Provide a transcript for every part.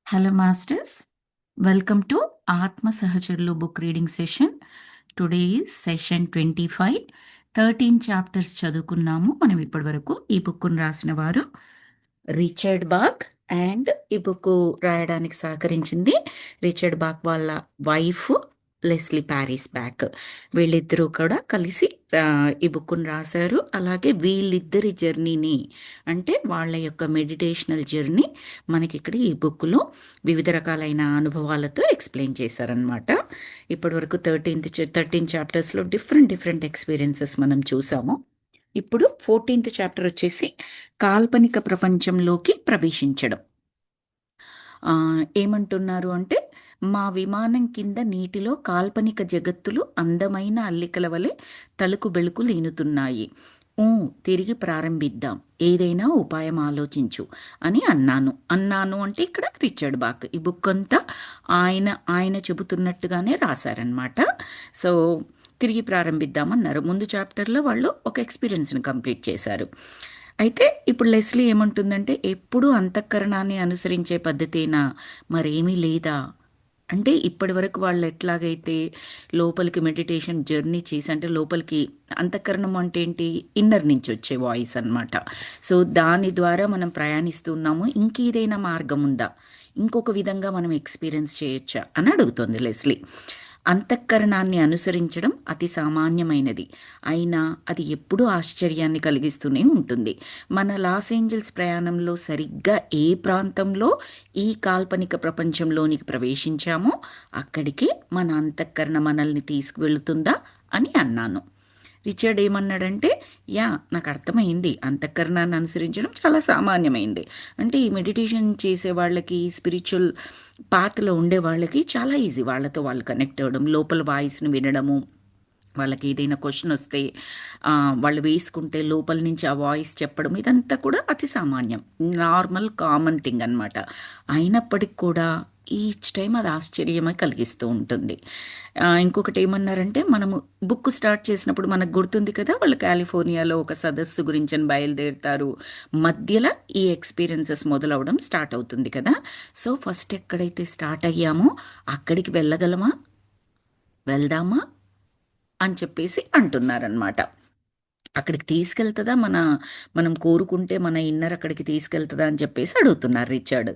Hello, Masters. Welcome to Atma Sahacharlu book reading session. Today is session 25. 13 chapters చదువుకున్నాము మనం ఇప్పటి వరకు. ఈ బుక్ను రాసిన వారు రిచర్డ్ బాక్ అండ్ ఈ బుక్ రాయడానికి సహకరించింది రిచర్డ్ బాక్ వాళ్ళ వైఫ్ లెస్లీ ప్యారిస్ బ్యాక్. వీళ్ళిద్దరూ కూడా కలిసి ఈ బుక్ను రాశారు. అలాగే వీళ్ళిద్దరి జర్నీని, అంటే వాళ్ళ యొక్క మెడిటేషనల్ జర్నీ మనకి ఇక్కడ ఈ బుక్లో వివిధ రకాలైన అనుభవాలతో ఎక్స్ప్లెయిన్ చేశారనమాట. ఇప్పటి వరకు 13 చాప్టర్స్లో డిఫరెంట్ ఎక్స్పీరియన్సెస్ మనం చూసాము. ఇప్పుడు 14th చాప్టర్ వచ్చేసి కాల్పనిక ప్రపంచంలోకి ప్రవేశించడం. ఏమంటున్నారు అంటే, మా విమానం కింద నీటిలో కాల్పనిక జగత్తులు అందమైన అల్లికల వలె తలుకు బెళుకు లేనుతున్నాయి. తిరిగి ప్రారంభిద్దాం, ఏదైనా ఉపాయం ఆలోచించు అని అన్నాను అంటే ఇక్కడ రిచర్డ్ బాక్ ఈ బుక్ అంతా ఆయన చెబుతున్నట్టుగానే రాశారనమాట. సో తిరిగి ప్రారంభిద్దామన్నారు. ముందు చాప్టర్లో వాళ్ళు ఒక ఎక్స్పీరియన్స్ని కంప్లీట్ చేశారు. అయితే ఇప్పుడు లెస్లీ ఏమంటుందంటే, ఎప్పుడు అంతఃకరణాన్ని అనుసరించే పద్ధతేనా, మరేమీ లేదా అంటే, ఇప్పటి వరకు వాళ్ళు ఎట్లాగైతే లోపలికి మెడిటేషన్ జర్నీ చేసి, అంటే లోపలికి అంతఃకరణం అంటే ఏంటి, ఇన్నర్ నుంచి వచ్చే వాయిస్ అనమాట. సో దాని ద్వారా మనం ప్రయాణిస్తున్నాము, ఇంకేదైనా మార్గం ఉందా, ఇంకొక విధంగా మనం ఎక్స్పీరియన్స్ చేయొచ్చా అని అడుగుతుంది లెస్లీ. అంతఃకరణాన్ని అనుసరించడం అతి సామాన్యమైనది, అయినా అది ఎప్పుడూ ఆశ్చర్యాన్ని కలిగిస్తూనే ఉంటుంది. మన లాస్ ఏంజల్స్ ప్రయాణంలో సరిగ్గా ఏ ప్రాంతంలో ఈ కాల్పనిక ప్రపంచంలోనికి ప్రవేశించామో అక్కడికే మన అంతఃకరణ మనల్ని తీసుకువెళుతుందా అని అన్నాను. రిచర్డ్ ఏమన్నాడంటే, నాకు అర్థమైంది, అంతఃకరణాన్ని అనుసరించడం చాలా సామాన్యమైంది. అంటే ఈ మెడిటేషన్ చేసే వాళ్ళకి, స్పిరిచువల్ పాత్లో ఉండే వాళ్ళకి చాలా ఈజీ, వాళ్ళతో వాళ్ళు కనెక్ట్ అవ్వడం, లోపల వాయిస్ని వినడము, వాళ్ళకి ఏదైనా క్వశ్చన్ వస్తే వాళ్ళు వేసుకుంటే లోపల నుంచి ఆ వాయిస్ చెప్పడం, ఇదంతా కూడా అతి సామాన్యం, నార్మల్ కామన్ థింగ్ అనమాట. అయినప్పటికి కూడా ఈచ్ టైం అది ఆశ్చర్యమే కలిగిస్తూ ఉంటుంది. ఇంకొకటి ఏమన్నారంటే, మనము బుక్ స్టార్ట్ చేసినప్పుడు మనకు గుర్తుంది కదా, వాళ్ళు కాలిఫోర్నియాలో ఒక సదస్సు గురించి బయలుదేరుతారు, మధ్యలో ఈ ఎక్స్పీరియన్సెస్ మొదలవడం స్టార్ట్ అవుతుంది కదా. సో ఫస్ట్ ఎక్కడైతే స్టార్ట్ అయ్యామో అక్కడికి వెళ్దామా అని చెప్పేసి అంటున్నారనమాట. అక్కడికి తీసుకెళ్తుందా, మనం కోరుకుంటే మన ఇన్నర్ అక్కడికి తీసుకెళ్తుందా అని చెప్పేసి అడుగుతున్నారు రిచర్డ్.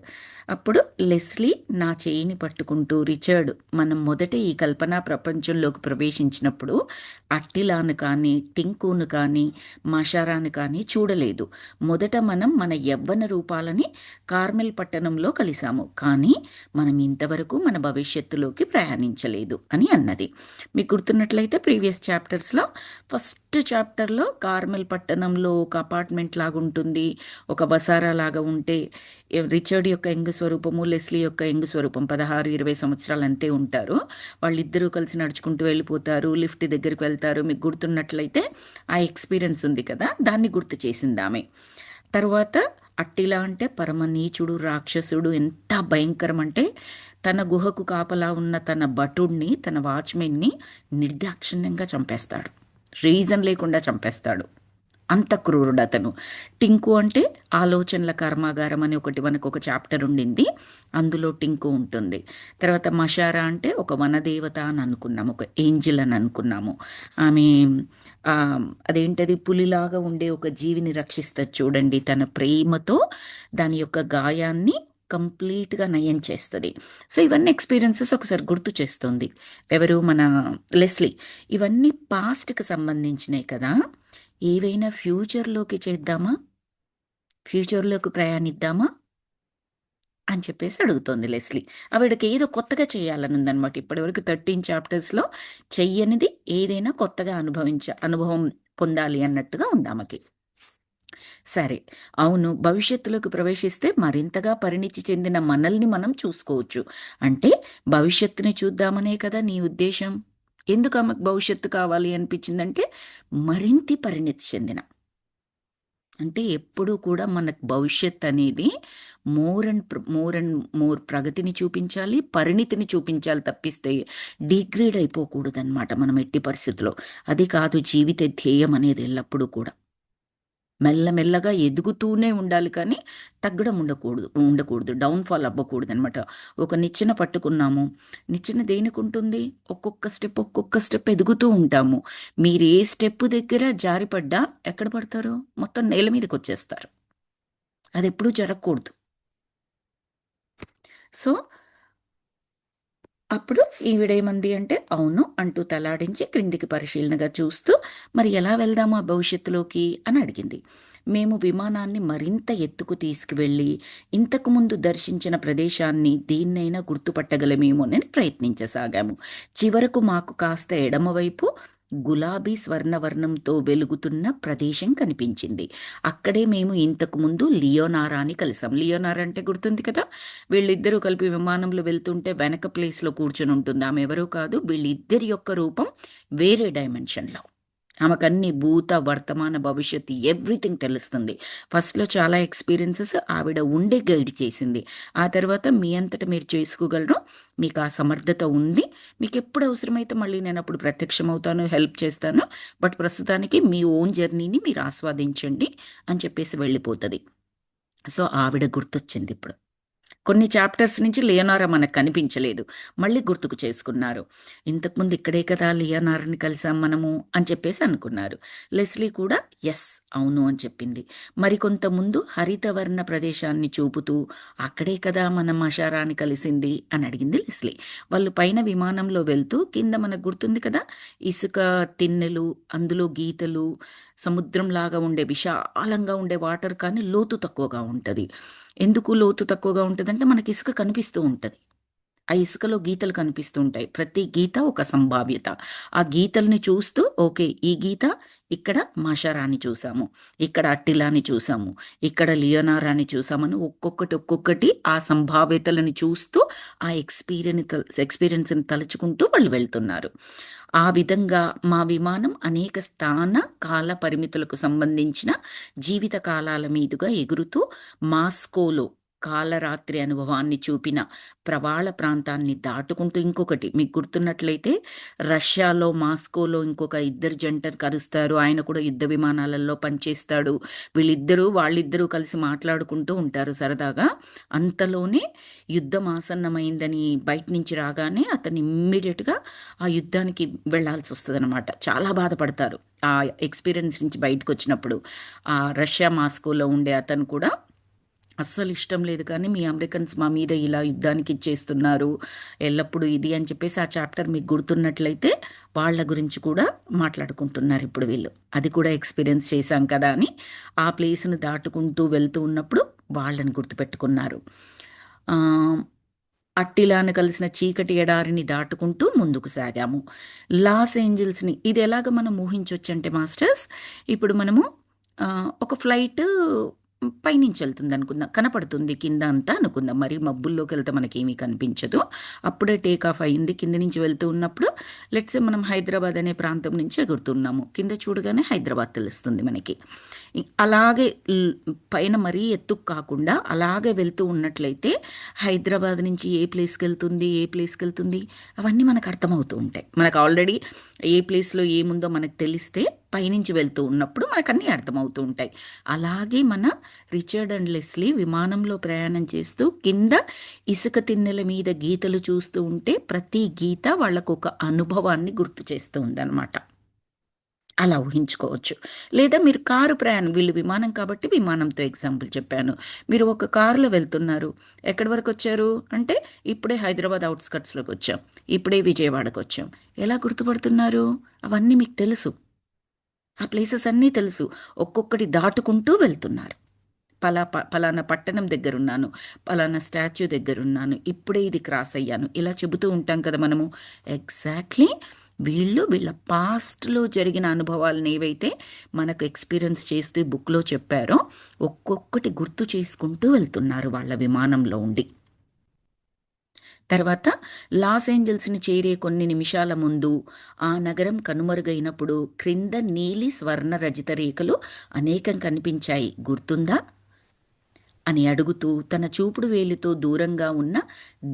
అప్పుడు లెస్లీ నా చేయిని పట్టుకుంటూ, రిచర్డ్, మనం మొదట ఈ కల్పనా ప్రపంచంలోకి ప్రవేశించినప్పుడు అట్టిలాను కానీ, టింకును కానీ, మషారాను కానీ చూడలేదు. మొదట మనం మన యవ్వన రూపాలని కార్మెల్ పట్టణంలో కలిసాము, కానీ మనం ఇంతవరకు మన భవిష్యత్తులోకి ప్రయాణించలేదు అని అన్నది. మీకు గుర్తున్నట్లయితే ప్రీవియస్ చాప్టర్స్లో ఫస్ట్ చాప్టర్లో కార్మెల్ పట్టణంలో ఒక అపార్ట్మెంట్ లాగా ఉంటుంది, ఒక బసారా లాగా ఉంటే రిచర్డ్ యొక్క యంగ్ స్వరూపము, లెస్లీ యొక్క యంగ్ స్వరూపం 16-20 సంవత్సరాలు అంతే ఉంటారు. వాళ్ళిద్దరూ కలిసి నడుచుకుంటూ వెళ్ళిపోతారు, లిఫ్ట్ దగ్గరికి వెళ్తారు. మీకు గుర్తున్నట్లయితే ఆ ఎక్స్పీరియన్స్ ఉంది కదా, దాన్ని గుర్తు చేసింది ఆమె. తర్వాత అట్టిలా అంటే పరమ నీచుడు, రాక్షసుడు, ఎంత భయంకరం అంటే తన గుహకు కాపలా ఉన్న తన భటుడిని, తన వాచ్మెన్ని నిర్దాక్షిణ్యంగా చంపేస్తాడు, రీజన్ లేకుండా చంపేస్తాడు, అంత క్రూరుడు అతను. టింకు అంటే ఆలోచనల కర్మాగారం అని మనకు ఒక చాప్టర్ ఉండింది, అందులో టింకు ఉంటుంది. తర్వాత మషారా అంటే ఒక వనదేవత అని అనుకున్నాము, ఒక ఏంజిల్ అని అనుకున్నాము. ఆమె అదేంటది, పులిలాగా ఉండే ఒక జీవిని రక్షిస్తుంది చూడండి, తన ప్రేమతో దాని యొక్క గాయాన్ని కంప్లీట్గా నయం చేస్తుంది. సో ఇవన్నీ ఎక్స్పీరియన్సెస్ ఒకసారి గుర్తు చేస్తుంది ఎవరు, మన లెస్లీ. ఇవన్నీ పాస్ట్కి సంబంధించినవి కదా, ఏవైనా ఫ్యూచర్లోకి చేద్దామా, ఫ్యూచర్లోకి ప్రయాణిద్దామా అని చెప్పేసి అడుగుతోంది లెస్లీ. ఆవిడకి ఏదో కొత్తగా చేయాలని ఉందనమాట. ఇప్పటివరకు 13 చాప్టర్స్లో చెయ్యనిది ఏదైనా కొత్తగా అనుభవం పొందాలి అన్నట్టుగా ఉంది ఆమెకి. సరే, అవును, భవిష్యత్తులోకి ప్రవేశిస్తే మరింతగా పరిణితి చెందిన మనల్ని మనం చూసుకోవచ్చు. అంటే భవిష్యత్తుని చూద్దామనే కదా నీ ఉద్దేశం? ఎందుకు ఆమెకు భవిష్యత్తు కావాలి అనిపించిందంటే, మరింత పరిణితి చెందిన, అంటే ఎప్పుడూ కూడా మనకు భవిష్యత్ అనేది మోర్ ప్రగతిని చూపించాలి, పరిణితిని చూపించాలి, తప్పిస్తే డిగ్రేడ్ అయిపోకూడదు అనమాట మనం ఎట్టి పరిస్థితుల్లో. అది కాదు జీవిత ధ్యేయం అనేది ఎల్లప్పుడూ కూడా. మెల్లమెల్లగా ఎదుగుతూనే ఉండాలి కానీ తగ్గడం ఉండకూడదు, డౌన్ఫాల్ అవ్వకూడదు అనమాట. ఒక నిచ్చెన పట్టుకున్నాము, నిచ్చెన దేనికి ఉంటుంది? ఒక్కొక్క స్టెప్ ఎదుగుతూ ఉంటాము. మీరు ఏ స్టెప్ దగ్గర జారిపడ్డా ఎక్కడ పడతారు? మొత్తం నేల మీదకి వచ్చేస్తారు. అది ఎప్పుడూ జరగకూడదు. సో అప్పుడు ఈవిడేమంది అంటే, అవును అంటూ తలాడించి క్రిందికి పరిశీలనగా చూస్తూ, మరి ఎలా వెళ్దాము ఆ భవిష్యత్తులోకి అని అడిగింది. మేము విమానాన్ని మరింత ఎత్తుకు తీసుకువెళ్ళి, ఇంతకుముందు దర్శించిన ప్రదేశాన్ని దేన్నైనా గుర్తుపట్టగలమేమోనని ప్రయత్నించసాగాము. చివరకు మాకు కాస్త ఎడమవైపు గులాబీ స్వర్ణవర్ణంతో వెలుగుతున్న ప్రదేశం కనిపించింది. అక్కడే మేము ఇంతకుముందు లియోనారాని కలిసాం. లియోనారా అంటే గుర్తుంది కదా! వీళ్ళిద్దరూ కలిపి విమానంలో వెళ్తుంటే వెనక ప్లేస్లో కూర్చొని ఉంటుంది. ఆమె ఎవరో కాదు, వీళ్ళిద్దరి యొక్క రూపం వేరే డైమెన్షన్లో. ఆమెకన్నీ భూత వర్తమాన భవిష్యత్తు ఎవ్రీథింగ్ తెలుస్తుంది. ఫస్ట్లో చాలా ఎక్స్పీరియన్సెస్ ఆవిడ ఉండే గైడ్ చేసింది. ఆ తర్వాత మీ అంతటా మీరు చేసుకోగలరు, మీకు ఆ సమర్థత ఉంది, మీకు ఎప్పుడు అవసరమైతే మళ్ళీ నేను అప్పుడు ప్రత్యక్షమవుతాను, హెల్ప్ చేస్తాను, బట్ ప్రస్తుతానికి మీ ఓన్ జర్నీని మీరు ఆస్వాదించండి అని చెప్పేసి వెళ్ళిపోతుంది. సో ఆవిడ గుర్తొచ్చింది ఇప్పుడు. కొన్ని చాప్టర్స్ నుంచి లియోనారా మనకు కనిపించలేదు, మళ్ళీ గుర్తుకు చేసుకున్నారు. ఇంతకుముందు ఇక్కడే కదా లియోనారాని కలిసాం మనము అని చెప్పేసి అనుకున్నారు. లెస్లీ కూడా ఎస్ అవును అని చెప్పింది. మరికొంత ముందు హరితవర్ణ ప్రదేశాన్ని చూపుతూ అక్కడే కదా మనం మషారాని కలిసింది అని అడిగింది లెస్లీ. వాళ్ళు పైన విమానంలో వెళ్తూ కింద మనకు గుర్తుంది కదా ఇసుక తిన్నెలు, అందులో గీతలు, సముద్రంలాగా ఉండే విశాలంగా ఉండే వాటర్ కానీ లోతు తక్కువగా ఉంటుంది. ఎందుకు లోతు తక్కువగా ఉంటుందంటే మనకి ఇసుక కనిపిస్తూ ఉంటుంది. ఆ ఇసుకలో గీతలు కనిపిస్తూ ఉంటాయి. ప్రతి గీత ఒక సంభావ్యత. ఆ గీతల్ని చూస్తూ ఓకే ఈ గీత ఇక్కడ మాషారాని చూసాము, ఇక్కడ అట్టిలాని చూసాము, ఇక్కడ లియోనారాని చూసామని ఒక్కొక్కటి ఆ సంభావ్యతలను చూస్తూ ఆ ఎక్స్పీరియన్స్ని తలుచుకుంటూ వాళ్ళు వెళ్తున్నారు. ఆ విధంగా మా విమానం అనేక స్థాన కాల పరిమితులకు సంబంధించిన జీవిత కాలాల మీదుగా ఎగురుతూ మాస్కోలో కాలరాత్రి అనుభవాన్ని చూపిన ప్రవాళ ప్రాంతాన్ని దాటుకుంటూ, ఇంకొకటి మీకు గుర్తున్నట్లయితే రష్యాలో మాస్కోలో ఇంకొక ఇద్దరు జంటను కలుస్తారు, ఆయన కూడా యుద్ధ విమానాలలో పనిచేస్తాడు. వాళ్ళిద్దరూ కలిసి మాట్లాడుకుంటూ ఉంటారు సరదాగా. అంతలోనే యుద్ధం ఆసన్నమైందని బయట నుంచి రాగానే అతను ఇమ్మీడియట్గా ఆ యుద్ధానికి వెళ్లాల్సి వస్తుంది అనమాట. చాలా బాధపడతారు ఆ ఎక్స్పీరియన్స్ నుంచి బయటకు వచ్చినప్పుడు. ఆ రష్యా మాస్కోలో ఉండే అతను కూడా అస్సలు ఇష్టం లేదు కానీ మీ అమెరికన్స్ మా మీద ఇలా యుద్ధానికి ఇచ్చేస్తున్నారు ఎల్లప్పుడూ ఇది అని చెప్పేసి ఆ చాప్టర్ మీకు గుర్తున్నట్లయితే వాళ్ళ గురించి కూడా మాట్లాడుకుంటున్నారు ఇప్పుడు వీళ్ళు. అది కూడా ఎక్స్పీరియన్స్ చేశాం కదా అని ఆ ప్లేస్ను దాటుకుంటూ వెళ్తూ ఉన్నప్పుడు వాళ్ళని గుర్తుపెట్టుకున్నారు. అట్టిలాను కలిసిన చీకటి ఎడారిని దాటుకుంటూ ముందుకు సాగాము. లాస్ ఏంజల్స్ని ఇది ఎలాగ మనం ఊహించవచ్చు మాస్టర్స్, ఇప్పుడు మనము ఒక ఫ్లైట్ పైనుంచి వెళ్తుంది అనుకుందాం, కనపడుతుంది కింద అంతా అనుకుందాం, మరి మబ్బుల్లోకి వెళ్తే మనకేమీ కనిపించదు. అప్పుడే టేక్ ఆఫ్ అయింది, కింద నుంచి వెళ్తూ ఉన్నప్పుడు లెట్స్ మనం హైదరాబాద్ అనే ప్రాంతం నుంచి ఎగురుతున్నాము, కింద చూడగానే హైదరాబాద్ తెలుస్తుంది మనకి. అలాగే పైన మరీ ఎత్తుకు కాకుండా అలాగే వెళ్తూ ఉన్నట్లయితే హైదరాబాద్ నుంచి ఏ ప్లేస్కి వెళ్తుంది అవన్నీ మనకు అర్థమవుతూ ఉంటాయి. మనకు ఆల్రెడీ ఏ ప్లేస్లో ఏముందో మనకు తెలిస్తే పైనుంచి వెళ్తూ ఉన్నప్పుడు మనకు అన్నీ అర్థమవుతూ ఉంటాయి. అలాగే మన రిచర్డ్ అండ్ లెస్లీ విమానంలో ప్రయాణం చేస్తూ కింద ఇసుక తిన్నెల మీద గీతలు చూస్తూ ఉంటే ప్రతి గీత వాళ్ళకు ఒక అనుభవాన్ని గుర్తు చేస్తూ ఉందన్నమాట. అలా ఊహించుకోవచ్చు. లేదా మీరు కారు ప్రయాణం, వీళ్ళు విమానం కాబట్టి విమానంతో ఎగ్జాంపుల్ చెప్పాను. మీరు ఒక కారులో వెళ్తున్నారు, ఎక్కడి వరకు వచ్చారు అంటే ఇప్పుడే హైదరాబాద్ అవుట్స్కట్స్లోకి వచ్చాం, ఇప్పుడే విజయవాడకు వచ్చాం. ఎలా గుర్తుపడుతున్నారు? అవన్నీ మీకు తెలుసు, ఆ ప్లేసెస్ అన్నీ తెలుసు, ఒక్కొక్కటి దాటుకుంటూ వెళ్తున్నారు. పలానా పట్టణం దగ్గరున్నాను, పలానా స్టాచ్యూ దగ్గరున్నాను, ఇప్పుడే ఇది క్రాస్ అయ్యాను, ఇలా చెబుతూ ఉంటాం కదా మనము. ఎగ్జాక్ట్లీ వీళ్ళ పాస్ట్లో జరిగిన అనుభవాలను ఏవైతే మనకు ఎక్స్పీరియన్స్ చేస్తూ బుక్లో చెప్పారో ఒక్కొక్కటి గుర్తు చేసుకుంటూ వెళ్తున్నారు వాళ్ళ విమానంలో ఉండి. తర్వాత లాస్ ఏంజల్స్ని చేరే కొన్ని నిమిషాల ముందు ఆ నగరం కనుమరుగైనప్పుడు క్రింద నీలి స్వర్ణ రజిత రేఖలు అనేకం కనిపించాయి, గుర్తుందా అని అడుగుతూ తన చూపుడు వేలితో దూరంగా ఉన్న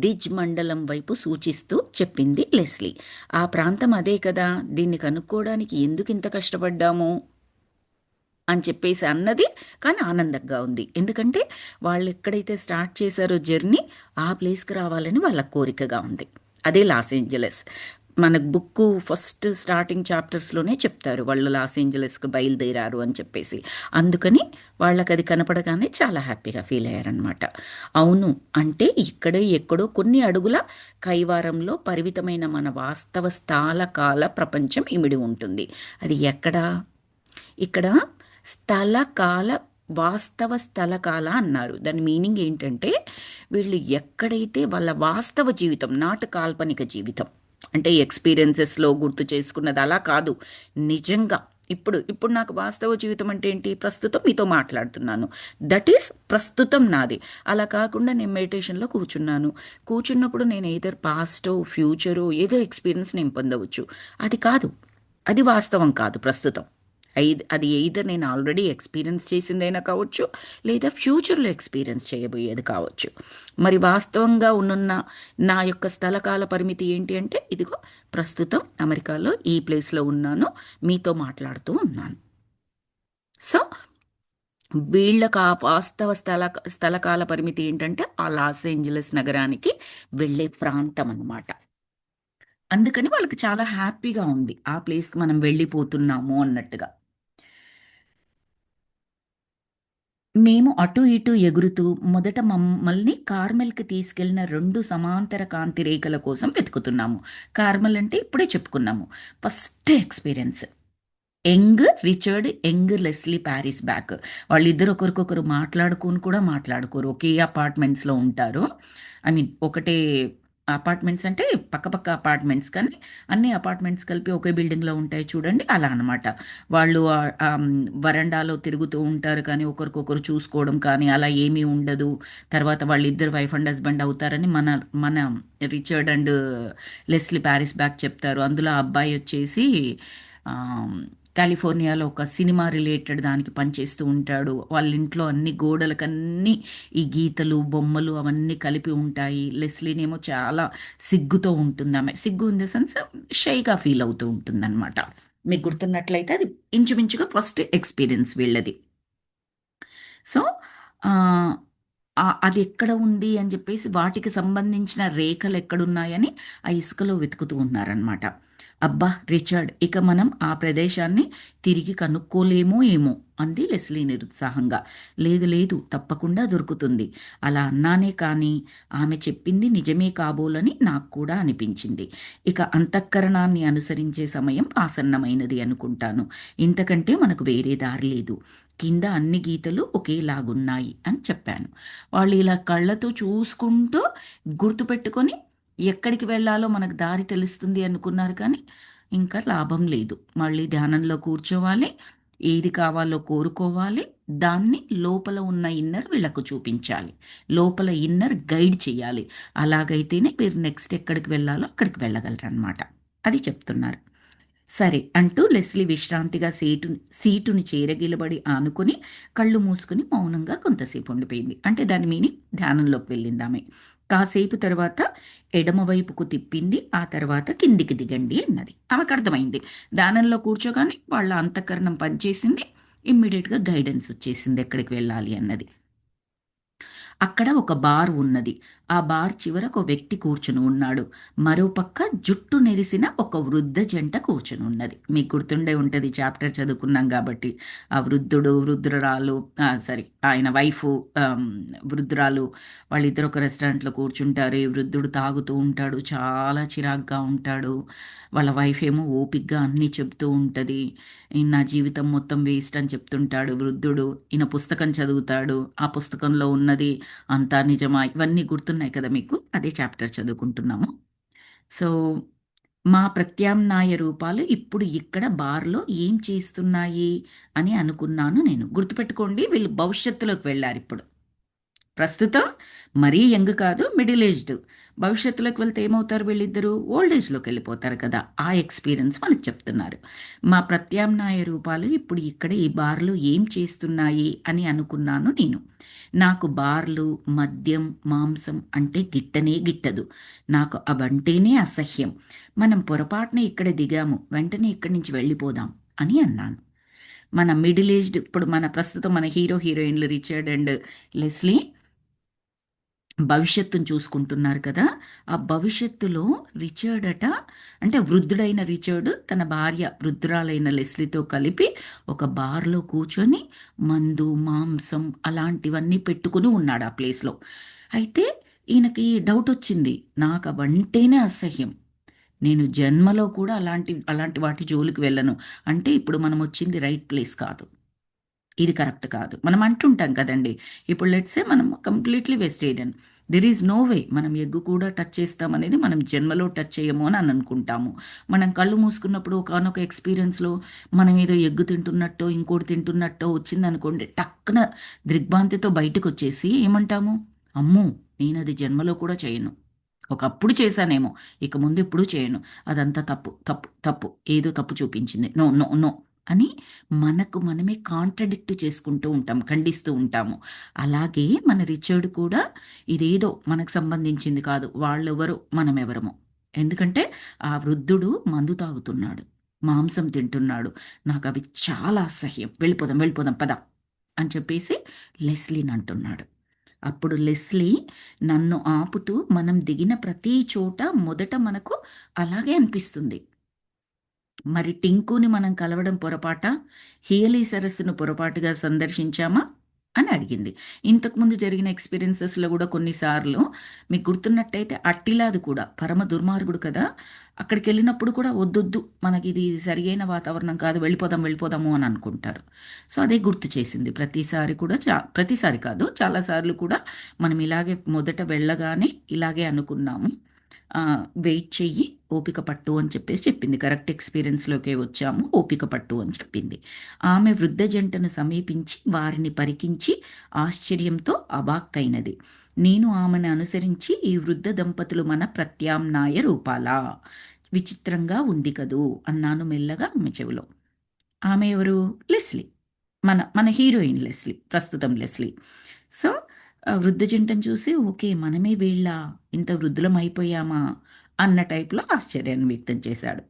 డిజ్ మండలం వైపు సూచిస్తూ చెప్పింది లెస్లీ. ఆ ప్రాంతం అదే కదా, దీన్ని కనుక్కోవడానికి ఎందుకు ఇంత కష్టపడ్డాము? అని చెప్పేసి అన్నది. కానీ ఆనందంగా ఉంది. ఎందుకంటే వాళ్ళు ఎక్కడైతే స్టార్ట్ చేశారో జర్నీ, ఆ ప్లేస్‌కి రావాలని వాళ్ళ కోరికగా ఉంది. అదే లాస్ ఏంజలస్. మనకు బుక్కు ఫస్ట్ స్టార్టింగ్ చాప్టర్స్‌లోనే చెప్తారు. వాళ్ళు లాస్ ఏంజలస్‌కి బయలుదేరారు అని చెప్పేసి. అందుకని వాళ్ళకది కనపడగానే చాలా హ్యాపీగా ఫీల్ అయ్యారనమాట. అవును. అంటే ఇక్కడే ఎక్కడో కొన్ని అడుగుల కైవారంలో పరిమితమైన మన వాస్తవ స్థాల కాల ప్రపంచం ఇమిడి ఉంటుంది. అది ఎక్కడ? ఇక్కడ స్థల కాల వాస్తవ స్థల కాల అన్నారు. దాని మీనింగ్ ఏంటంటే వీళ్ళు ఎక్కడైతే వాళ్ళ వాస్తవ జీవితం, నాటు కాల్పనిక జీవితం, అంటే ఎక్స్పీరియన్సెస్లో గుర్తు చేసుకున్నది అలా కాదు, నిజంగా ఇప్పుడు ఇప్పుడు నాకు వాస్తవ జీవితం అంటే ఏంటి? ప్రస్తుతం మీతో మాట్లాడుతున్నాను. దట్ ఈస్ ప్రస్తుతం నాది. అలా కాకుండా నేను మెడిటేషన్లో కూర్చున్నాను. కూర్చున్నప్పుడు నేను ఏదర్ పాస్టో ఫ్యూచరో ఏదో ఎక్స్పీరియన్స్ నేను పొందవచ్చు. అది కాదు. అది వాస్తవం కాదు ప్రస్తుతం. అది ఎయిదర్ నేను ఆల్రెడీ ఎక్స్పీరియన్స్ చేసిందైనా కావచ్చు, లేదా ఫ్యూచర్లో ఎక్స్పీరియన్స్ చేయబోయేది కావచ్చు. మరి వాస్తవంగా ఉన్నున్న నా యొక్క స్థలకాల పరిమితి ఏంటి అంటే, ఇదిగో ప్రస్తుతం అమెరికాలో ఈ ప్లేస్లో ఉన్నాను, మీతో మాట్లాడుతూ ఉన్నాను. సో వీళ్ళకి ఆ వాస్తవ స్థలకాల పరిమితి ఏంటంటే ఆ లాస్ ఏంజలస్ నగరానికి వెళ్ళే ప్రాంతం అన్నమాట. అందుకని వాళ్ళకి చాలా హ్యాపీగా ఉంది ఆ ప్లేస్కి మనం వెళ్ళిపోతున్నాము అన్నట్టుగా. మేము అటూ ఇటూ ఎగురుతూ మొదట మమ్మల్ని కార్మెల్‌కి తీసుకెళ్ళిన 2 సమాంతర కాంతి రేఖల కోసం వెతుకుతున్నాము. కార్మెల్ అంటే ఇప్పుడే చెప్పుకున్నాము. First experience. Richard, Leslie Paris back. వాళ్ళిద్దరు ఒకరికొకరు మాట్లాడుకొని కూడా మాట్లాడుకోరు. ఒకే అపార్ట్మెంట్స్‌లో ఉంటారు. ఐ మీన్ ఒకటే అపార్ట్మెంట్స్ అంటే పక్కపక్క అపార్ట్మెంట్స్, కానీ అన్ని అపార్ట్మెంట్స్ కలిపి ఒకే బిల్డింగ్‌లో ఉంటాయి చూడండి, అలా అనమాట. వాళ్ళు వరండాలో తిరుగుతూ ఉంటారు కానీ ఒకరికొకరు చూసుకోవడం కానీ అలా ఏమీ ఉండదు. తర్వాత వాళ్ళిద్దరు వైఫ్ అండ్ హస్బెండ్ అవుతారని మన మన Richard and Leslie Paris back చెప్తారు. అందులో ఆ అబ్బాయి వచ్చేసి ఆహ్, కాలిఫోర్నియాలో ఒక సినిమా రిలేటెడ్ దానికి పనిచేస్తూ ఉంటాడు. వాళ్ళ ఇంట్లో అన్ని గోడలకన్నీ ఈ గీతలు, బొమ్మలు అవన్నీ కలిపి ఉంటాయి. లెస్లీనేమో చాలా సిగ్గుతో ఉంటుందామె. సిగ్గు ఇన్ ద సెన్స్ షైగా ఫీల్ అవుతూ ఉంటుందనమాట. మీకు గుర్తున్నట్లయితే అది ఇంచుమించుగా ఫస్ట్ ఎక్స్‌పీరియన్స్ వీళ్ళది. సో, ఆహ్, అది ఎక్కడ ఉంది అని జెప్పేసి వాటికి సంబంధించిన రేఖలెక్కడున్నాయని ఆ ఇసుకలో వెతుకుతూ ఉన్నారనమాట. అబ్బా! రిచర్డ్, ఇక మనం ఆ ప్రదేశాన్ని తిరిగి కనుక్కోలేమో ఏమో అంది లెస్లీ నిరుత్సాహంగా. లేదు లేదు, తప్పకుండా దొరుకుతుంది. అలా అన్నానే కానీ ఆమె చెప్పింది నిజమే కాబోలని నాకు కూడా అనిపించింది. ఇక అంతఃకరణాన్ని అనుసరించే సమయం ఆసన్నమైనది అనుకుంటాను. ఇంతకంటే మనకు వేరే దారి లేదు. కింద అన్ని గీతలు ఒకేలాగున్నాయి అని చెప్పాను. వాళ్ళు ఇలా కళ్ళతో చూసుకుంటూ గుర్తుపెట్టుకొని ఎక్కడికి వెళ్ళాలో మనకు దారి తెలుస్తుంది అనుకున్నారు కానీ ఇంకా లాభం లేదు. మళ్ళీ ధ్యానంలో కూర్చోవాలి. ఏది కావాలో కోరుకోవాలి. దాన్ని లోపల ఉన్న ఇన్నర్ వీళ్ళకు చూపించాలి. లోపల ఇన్నర్ గైడ్ చేయాలి. అలాగైతేనే మీరు నెక్స్ట్ ఎక్కడికి వెళ్ళాలో అక్కడికి వెళ్ళగలరనమాట. అది చెప్తున్నారు. సరే అంటూ లెస్లీ విశ్రాంతిగా సీటుని చేరగిలబడి ఆనుకుని కళ్ళు మూసుకుని మౌనంగా కొంతసేపు ఉండిపోయింది. అంటే దాని మీనింగ్ ధ్యానంలోకి వెళ్ళిందామె. కాసేపు తర్వాత ఎడమవైపుకు తిప్పింది. ఆ తర్వాత కిందికి దిగండి అన్నది. ఆమెకు అర్థమైంది. ధ్యానంలో కూర్చోగానే వాళ్ళ అంతఃకరణం పనిచేసింది. ఇమ్మీడియట్‌గా గైడెన్స్ వచ్చేసింది ఎక్కడికి వెళ్ళాలి అన్నది. అక్కడ ఒక బార్ ఉన్నది. ఆ బార్ చివర ఒక వ్యక్తి కూర్చుని ఉన్నాడు. మరోపక్క జుట్టు నెరిసిన ఒక వృద్ధ జంట కూర్చుని ఉన్నది. మీకు గుర్తుండే ఉంటది, చాప్టర్ చదువుకున్నాం గాబట్టి. ఆ వృద్ధుడు, వృద్ధురాలు, సారీ, ఆయన వైఫు, వృద్ధురాలు, వాళ్ళిద్దరు ఒక రెస్టారెంట్‌లో కూర్చుంటారు. ఈ వృద్ధుడు తాగుతూ ఉంటాడు. చాలా చిరాకుగా ఉంటాడు. వాళ్ళ వైఫ్ ఏమో ఓపికగా అన్నీ చెప్తూ ఉంటది. నా జీవితం మొత్తం వేస్ట్ అని చెప్తుంటాడు వృద్ధుడు. ఈయన పుస్తకం చదువుతాడు. ఆ పుస్తకంలో ఉన్నది అంతా నిజమా? ఇవన్నీ గుర్తున్నాయి కదా మీకు. అదే చాప్టర్ చదువుకుంటున్నాము. సో, మా ప్రత్యామ్నాయ రూపాలు ఇప్పుడు ఇక్కడ బార్‌లో ఏం చేస్తున్నాయి అని అనుకున్నాను నేను. గుర్తుపెట్టుకోండి, వీళ్ళు భవిష్యత్తులోకి వెళ్లారిప్పుడు. ప్రస్తుతం మరీ యంగ్ కాదు, మిడిల్ ఏజ్డ్. భవిష్యత్తులోకి వెళ్తే ఏమవుతారు వీళ్ళిద్దరూ? ఓల్డ్ ఏజ్‌లోకి వెళ్ళిపోతారు కదా! ఆ ఎక్స్‌పీరియన్స్ మనకు చెప్తున్నారు. మా ప్రత్యామ్నాయ రూపాలు ఇప్పుడు ఇక్కడ ఈ బార్‌లో ఏం చేస్తున్నాయి అని అనుకున్నాను నేను. నాకు బార్లు, మద్యం, మాంసం అంటే గిట్టనే గిట్టదు. నాకు అవంటేనే అసహ్యం. మనం పొరపాటున ఇక్కడ దిగాము. వెంటనే ఇక్కడి నుంచి వెళ్ళిపోదాం అని అన్నాను. మన మిడిల్ ఏజ్డ్, ఇప్పుడు మన ప్రస్తుతం మన హీరో హీరోయిన్లు రిచర్డ్ అండ్ లెస్లీ భవిష్యత్తును చూసుకుంటున్నారు కదా. ఆ భవిష్యత్తులో రిచర్డ్ అట, అంటే వృద్ధుడైన రిచర్డ్ తన భార్య వృద్ధురాలైన లెస్లీతో కలిపి ఒక బార్లో కూర్చొని మందు మాంసం అలాంటివన్నీ పెట్టుకుని ఉన్నాడు ఆ ప్లేస్లో. అయితే ఈయనకి డౌట్ వచ్చింది, నాకు అవంటేనే అసహ్యం, నేను జన్మలో కూడా అలాంటి అలాంటి వాటి జోలికి వెళ్ళను. అంటే ఇప్పుడు మనం వచ్చింది రైట్ ప్లేస్ కాదు, ఇది కరెక్ట్ కాదు మనం అంటుంటాం కదండి. ఇప్పుడు లెట్సే మనం completely vegetarian, there is no way మనం ఎగ్ కూడా టచ్ చేస్తామనేది మనం జన్మలో టచ్ చేయము అని అనుకుంటాము. మనం కళ్ళు మూసుకున్నప్పుడు ఒకనొక ఎక్స్పీరియన్స్లో మనం ఏదో ఎగ్గు తింటున్నట్టో ఇంకోటి తింటున్నట్టో వచ్చిందనుకోండి, టక్కున దిగ్భ్రాంతితో బయటకు వచ్చేసి ఏమంటాము, అమ్మో నేను అది జన్మలో కూడా చేయను, ఒకప్పుడు చేశానేమో, ఇక ముందు ఎప్పుడూ చేయను, అదంతా తప్పు తప్పు తప్పు, ఏదో తప్పు చూపించింది, నో నో నో అని మనకు మనమే కాంట్రడిక్ట్ చేసుకుంటూ ఉంటాం, ఖండిస్తూ ఉంటాము. అలాగే మన రిచర్డ్ కూడా ఇదేదో మనకు సంబంధించింది కాదు, వాళ్ళెవరో మనమెవరము. ఎందుకంటే ఆ వృద్ధుడు మందు తాగుతున్నాడు, మాంసం తింటున్నాడు, నాకు అవి చాలా అసహ్యం, వెళ్ళిపోదాం వెళ్ళిపోదాం పద అని చెప్పేసి లెస్లీని అంటున్నాడు. అప్పుడు లెస్లీ నన్ను ఆపుతూ, మనం దిగిన ప్రతి చోట మొదట మనకు అలాగే అనిపిస్తుంది, మరి టింకుని మనం కలవడం పొరపాట, హియలీ సరస్సును పొరపాటుగా సందర్శించామా అని అడిగింది. ఇంతకుముందు జరిగిన ఎక్స్పీరియన్సెస్లో కూడా కొన్నిసార్లు మీకు గుర్తున్నట్టయితే అట్టిలాది కూడా పరమ దుర్మార్గుడు కదా, అక్కడికి వెళ్ళినప్పుడు కూడా వద్దొద్దు మనకి ఇది సరి అయిన వాతావరణం కాదు, వెళ్ళిపోదాం వెళ్ళిపోదాము అని అనుకుంటారు. సో అదే గుర్తు చేసింది, ప్రతిసారి కూడా ప్రతిసారి కాదు చాలాసార్లు కూడా మనం ఇలాగే మొదట వెళ్ళగానే ఇలాగే అనుకున్నాము, వెయిట్ చెయ్యి, ఓపిక పట్టు అని చెప్పేసి చెప్పింది. కరెక్ట్ ఎక్స్పీరియన్స్లోకే వచ్చాము, ఓపిక పట్టు అని చెప్పింది. ఆమె వృద్ధ జంటను సమీపించి వారిని పరికించి ఆశ్చర్యంతో అవాక్కైనది. నేను ఆమెను అనుసరించి, ఈ వృద్ధ దంపతులు మన ప్రత్యామ్నాయ రూపాలా, విచిత్రంగా ఉంది కదూ అన్నాను మెల్లగా ఆమె చెవిలో. ఆమె ఎవరు? లెస్లీ, మన మన హీరోయిన్ లెస్లీ, ప్రస్తుతం లెస్లీ. సో వృద్ధ జంటను చూసి ఓకే మనమే వీళ్ళ ఇంత వృద్ధులం అయిపోయామా అన్న టైప్లో ఆశ్చర్యాన్ని వ్యక్తం చేశాడు.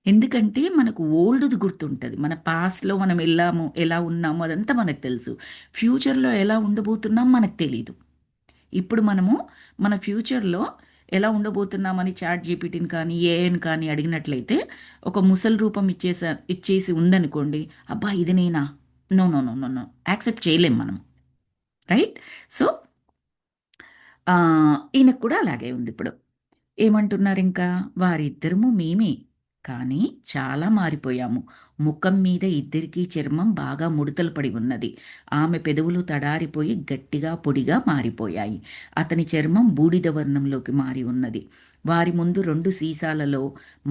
ఎందుకంటే మనకు ఓల్డ్ది గుర్తుంటుంది, మన పాస్ట్లో మనం వెళ్ళాము ఎలా ఉన్నాము అదంతా మనకు తెలుసు, ఫ్యూచర్లో ఎలా ఉండబోతున్నాం మనకు తెలీదు. ఇప్పుడు మనము మన ఫ్యూచర్లో ఎలా ఉండబోతున్నామని చాట్ జీపీటీని కానీ ఏఐని కానీ అడిగినట్లయితే ఒక ముసలి రూపం ఇచ్చేసి ఉందనుకోండి, అబ్బా ఇది నేనా, no no no no no, accept చేయలేం మనం, రైట్. సో ఈయనకు కూడా అలాగే ఉంది ఇప్పుడు. ఏమంటున్నారు ఇంకా, వారిద్దరము మేమే, కానీ చాలా మారిపోయాము. ముఖం మీద ఇద్దరికీ చర్మం బాగా ముడతలు పడి ఉన్నది. ఆమె పెదవులు తడారిపోయి గట్టిగా పొడిగా మారిపోయాయి. అతని చర్మం బూడిద వర్ణంలోకి మారి ఉన్నది. వారి ముందు 2 సీసాలలో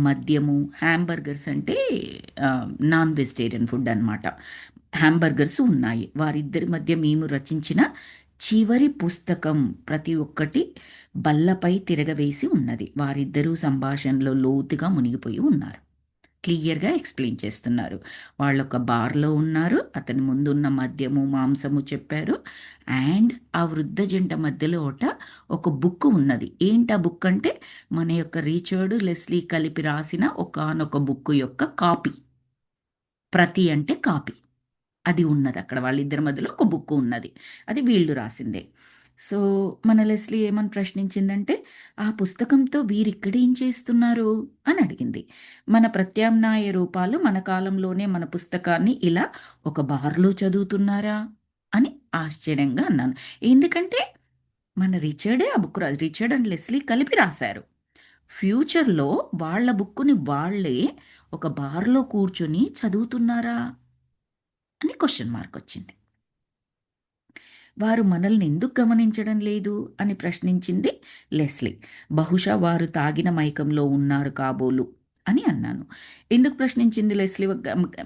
మద్యము, హ్యాంబర్గర్స్ అంటే నాన్ వెజిటేరియన్ ఫుడ్ అన్నమాట, హ్యాంబర్గర్స్ ఉన్నాయి. వారిద్దరి మధ్య మేము రచించిన చివరి పుస్తకం ప్రతి ఒక్కటి బల్లపై తిరగవేసి ఉన్నది. వారిద్దరూ సంభాషణలో లోతుగా మునిగిపోయి ఉన్నారు. క్లియర్గా ఎక్స్ప్లెయిన్ చేస్తున్నారు. వాళ్ళొక బార్లో ఉన్నారు, అతని ముందున్న మద్యము మాంసము చెప్పారు. అండ్ ఆ వృద్ధ జంట మధ్యలో ఒక బుక్ ఉన్నది. ఏంటి ఆ బుక్ అంటే, మన యొక్క రిచర్డ్ లెస్లీ కలిపి రాసిన ఒకానొక బుక్ యొక్క కాపీ, ప్రతి అంటే కాపీ, అది ఉన్నది అక్కడ, వాళ్ళిద్దరి మధ్యలో ఒక బుక్ ఉన్నది, అది వీళ్ళు రాసిందే. సో మన లెస్లీ ఏమని ప్రశ్నించిందంటే, ఆ పుస్తకంతో వీరిక్కడేం చేస్తున్నారు అని అడిగింది. మన ప్రత్యామ్నాయ రూపాలు మన కాలంలోనే మన పుస్తకాన్ని ఇలా ఒక బార్లో చదువుతున్నారా అని ఆశ్చర్యంగా అన్నాను. ఎందుకంటే మన రిచర్డే ఆ బుక్ రిచర్డ్ అండ్ లెస్లీ కలిపి రాశారు. ఫ్యూచర్లో వాళ్ళ బుక్కుని వాళ్ళే ఒక బార్లో కూర్చొని చదువుతున్నారా అని క్వశ్చన్ మార్క్ వచ్చింది. వారు మనల్ని ఎందుకు గమనించడం లేదు అని ప్రశ్నించింది లెస్లీ. బహుశా వారు తాగిన మైకంలో ఉన్నారు కాబోలు అని అన్నాను. ఎందుకు ప్రశ్నించింది లెస్లీ,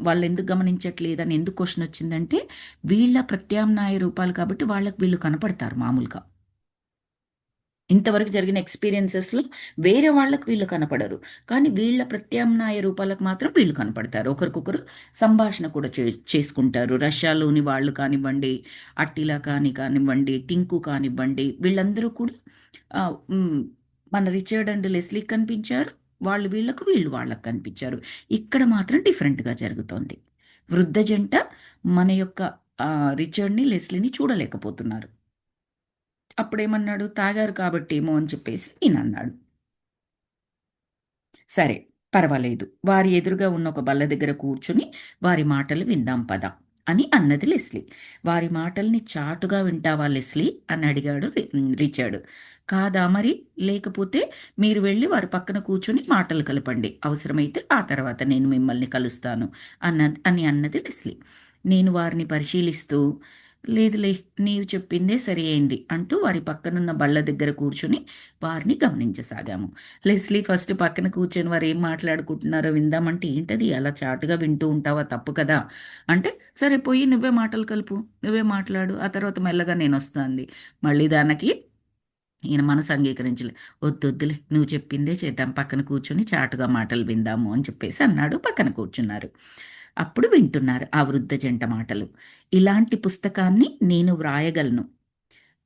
వాళ్ళు ఎందుకు గమనించట్లేదని ఎందుకు క్వశ్చన్ వచ్చిందంటే, వీళ్ళ ప్రత్యామ్నాయ రూపాలు కాబట్టి వాళ్ళకి వీళ్ళు కనపడతారు మామూలుగా. ఇంతవరకు జరిగిన ఎక్స్పీరియన్సెస్లో వేరే వాళ్ళకి వీళ్ళు కనపడరు, కానీ వీళ్ళ ప్రత్యామ్నాయ రూపాలకు మాత్రం వీళ్ళు కనపడతారు. ఒకరికొకరు సంభాషణ కూడా చేసుకుంటారు. రష్యాలోని వాళ్ళు కానివ్వండి, అట్టిలా కానివ్వండి, టింకు కానివ్వండి, వీళ్ళందరూ కూడా ఆ, మ్, మన రిచర్డ్ అండ్ లెస్లీకి కనిపించారు, వాళ్ళు వీళ్ళకు వీళ్ళు వాళ్ళకి కనిపించారు. ఇక్కడ మాత్రం డిఫరెంట్గా జరుగుతోంది. వృద్ధ జంట మన యొక్క రిచర్డ్‌ని, లెస్లీని చూడలేకపోతున్నారు. అప్పుడేమన్నాడు, తాగారు కాబట్టేమో అని చెప్పేసి ఈయనన్నాడు. సరే, పర్వాలేదు. వారి ఎదురుగా ఉన్న ఒక బల్ల దగ్గర కూర్చుని, వారి మాటలు విందాం పద అని అన్నది లెస్లీ. వారి మాటల్ని చాటుగా వింటావా లెస్లీ అని అడిగాడు రిచర్డ్. కాదా మరి? లేకపోతే మీరు వెళ్ళి వారి పక్కన కూర్చొని మాటలు కలపండి. అవసరమైతే ఆ తర్వాత నేను మిమ్మల్ని కలుస్తాను అని అన్నది లెస్లీ. నేను వారిని పరిశీలిస్తూ, లేదులే, నీవు చెప్పిందే సరి అయింది అంటూ వారి పక్కనున్న బల్ల దగ్గర కూర్చుని వారిని గమనించసాగాము. లెస్లీ ఫస్ట్ పక్కన కూర్చొని వారు ఏం మాట్లాడుకుంటున్నారో విందామంటే, ఏంటది అలా చాటుగా వింటూ ఉంటావా, తప్పు కదా అంటే, సరే పోయి నువ్వే మాటలు కలుపు, నువ్వే మాట్లాడు, ఆ తర్వాత మెల్లగా నేను వస్తాంది. మళ్ళీ దానికి ఈయన మనసు అంగీకరించలే. వద్దొద్దులే, నువ్వు చెప్పిందే చేద్దాం, పక్కన కూర్చొని చాటుగా మాటలు విందాము అని చెప్పేసి అన్నాడు. పక్కన కూర్చున్నారు. అప్పుడు వింటున్నారు ఆ వృద్ధ జంట మాటలు. ఇలాంటి పుస్తకాన్ని నేను వ్రాయగలను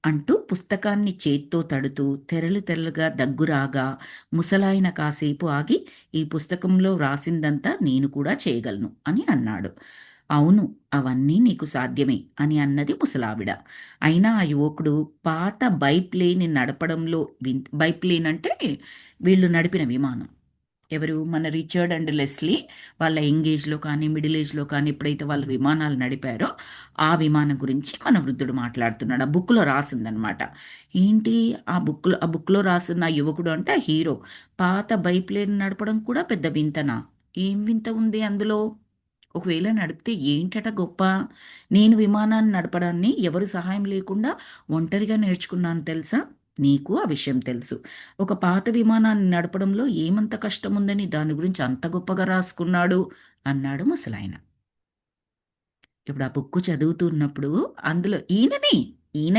అంటూ పుస్తకాన్ని చేత్తో తడుతూ తెరలు తెరలుగా దగ్గురాగా ముసలాయన కాసేపు ఆగి, ఈ పుస్తకంలో వ్రాసిందంతా నేను కూడా చేయగలను అని అన్నాడు. అవును, అవన్నీ నీకు సాధ్యమే అని అన్నది ముసలావిడ. అయినా ఆ యువకుడు పాత బైప్లేని నడపడంలో బైప్లేన్ అంటే వీళ్ళు నడిపిన విమానం. ఎవరు? మన రిచర్డ్ అండ్ లెస్లీ వాళ్ళ యంగ్ ఏజ్‌లో కానీ, మిడిల్ ఏజ్‌లో కానీ ఎప్పుడైతే వాళ్ళు విమానాలు నడిపారో, ఆ విమానం గురించి మన వృద్ధుడు మాట్లాడుతున్నాడు. ఆ బుక్‌లో రాసిందనమాట. ఏంటి ఆ బుక్‌లో రాసున్న ఆ యువకుడు అంటే ఆ హీరో. పాత బైప్లేన్ నడపడం కూడా పెద్ద వింతనా? ఏం వింత ఉంది అందులో? ఒకవేళ నడిపితే ఏంటట గొప్ప? నేను విమానాన్ని నడపడాన్ని ఎవరు సహాయం లేకుండా ఒంటరిగా నేర్చుకున్నాను తెలుసా? నీకు ఆ విషయం తెలుసు. ఒక పాత విమానాన్ని నడపడంలో ఏమంత కష్టముందని దాని గురించి అంత గొప్పగా రాసుకున్నాడు అన్నాడు ముసలాయన. ఇప్పుడు ఆ బుక్కు చదువుతున్నప్పుడు అందులో ఈయన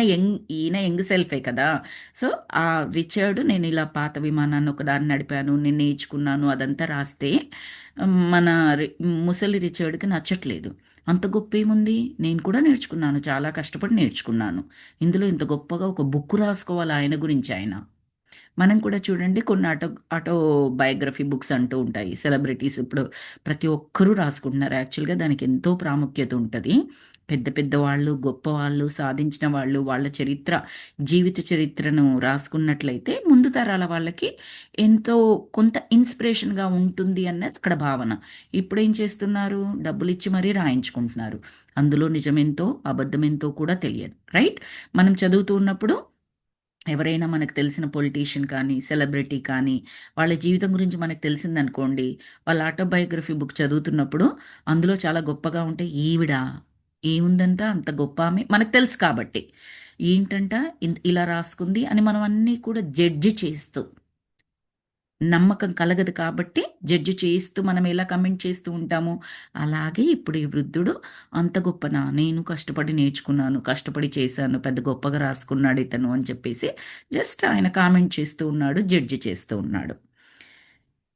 యంగ్ సెల్ఫే కదా! సో, ఆ రిచర్డ్ నేనిలా పాత విమానాన్ని ఒకదాన్ని నడిపాను, నేను నేర్చుకున్నాను అదంతా రాస్తే మన రి ముసలి రిచర్డ్‌కి నచ్చట్లేదు. అంత గొప్పేముంది? నేను కూడా నేర్చుకున్నాను. చాలా కష్టపడి నేర్చుకున్నాను. ఇందులో ఇంత గొప్పగా ఒక బుక్కు రాసుకోవాలి ఆయన గురించి ఆయన. మనం కూడా చూడండి కొన్ని ఆటో బయోగ్రఫీ బుక్స్ అంటూ ఉంటాయి. సెలబ్రిటీస్ ఇప్పుడు ప్రతి ఒక్కరూ రాసుకుంటున్నారు. యాక్చువల్‌గా దానికి ఎంతో ప్రాముఖ్యత ఉంటది. పెద్ద పెద్ద వాళ్ళు, గొప్పవాళ్ళు, సాధించిన వాళ్ళు, వాళ్ళ జీవిత చరిత్రను రాసుకున్నట్లయితే ముందు తరాల వాళ్ళకి ఎంతో కొంత ఇన్స్‌పిరేషన్‌గా ఉంటుంది అన్నది అక్కడ భావన. ఇప్పుడేం చేస్తున్నారు? డబ్బులిచ్చి మరీ రాయించుకుంటున్నారు. అందులో నిజమెంతో, అబద్ధమెంతో కూడా తెలియదు. రైట్? మనం చదువుతూ ఉన్నప్పుడు ఎవరైనా మనకు తెలిసిన పొలిటీషియన్ కానీ, సెలబ్రిటీ కానీ, వాళ్ళ జీవితం గురించి మనకు తెలిసిందనుకోండి, వాళ్ళ ఆటోబయోగ్రఫీ బుక్ చదువుతున్నప్పుడు అందులో చాలా గొప్పగా ఉంటే, ఈవిడ ఏముందంట అంత గొప్ప ఆమె మనకు తెలుసు కాబట్టి. ఏంటంట ఇలా రాసుకుంది అని మనం అన్నీ కూడా జడ్జి చేస్తూ నమ్మకం కలగదు కాబట్టి జడ్జి చేస్తూ మనం ఎలా కమెంట్ చేస్తూ ఉంటామో, అలాగే ఇప్పుడు ఈ వృద్ధుడు అంత గొప్పనా? నేను కష్టపడి నేర్చుకున్నాను, కష్టపడి చేశాను, పెద్ద గొప్పగా రాసుకున్నాడు ఇతను అని చెప్పేసి జస్ట్ ఆయన కామెంట్ చేస్తూ ఉన్నాడు, జడ్జి చేస్తూ ఉన్నాడు.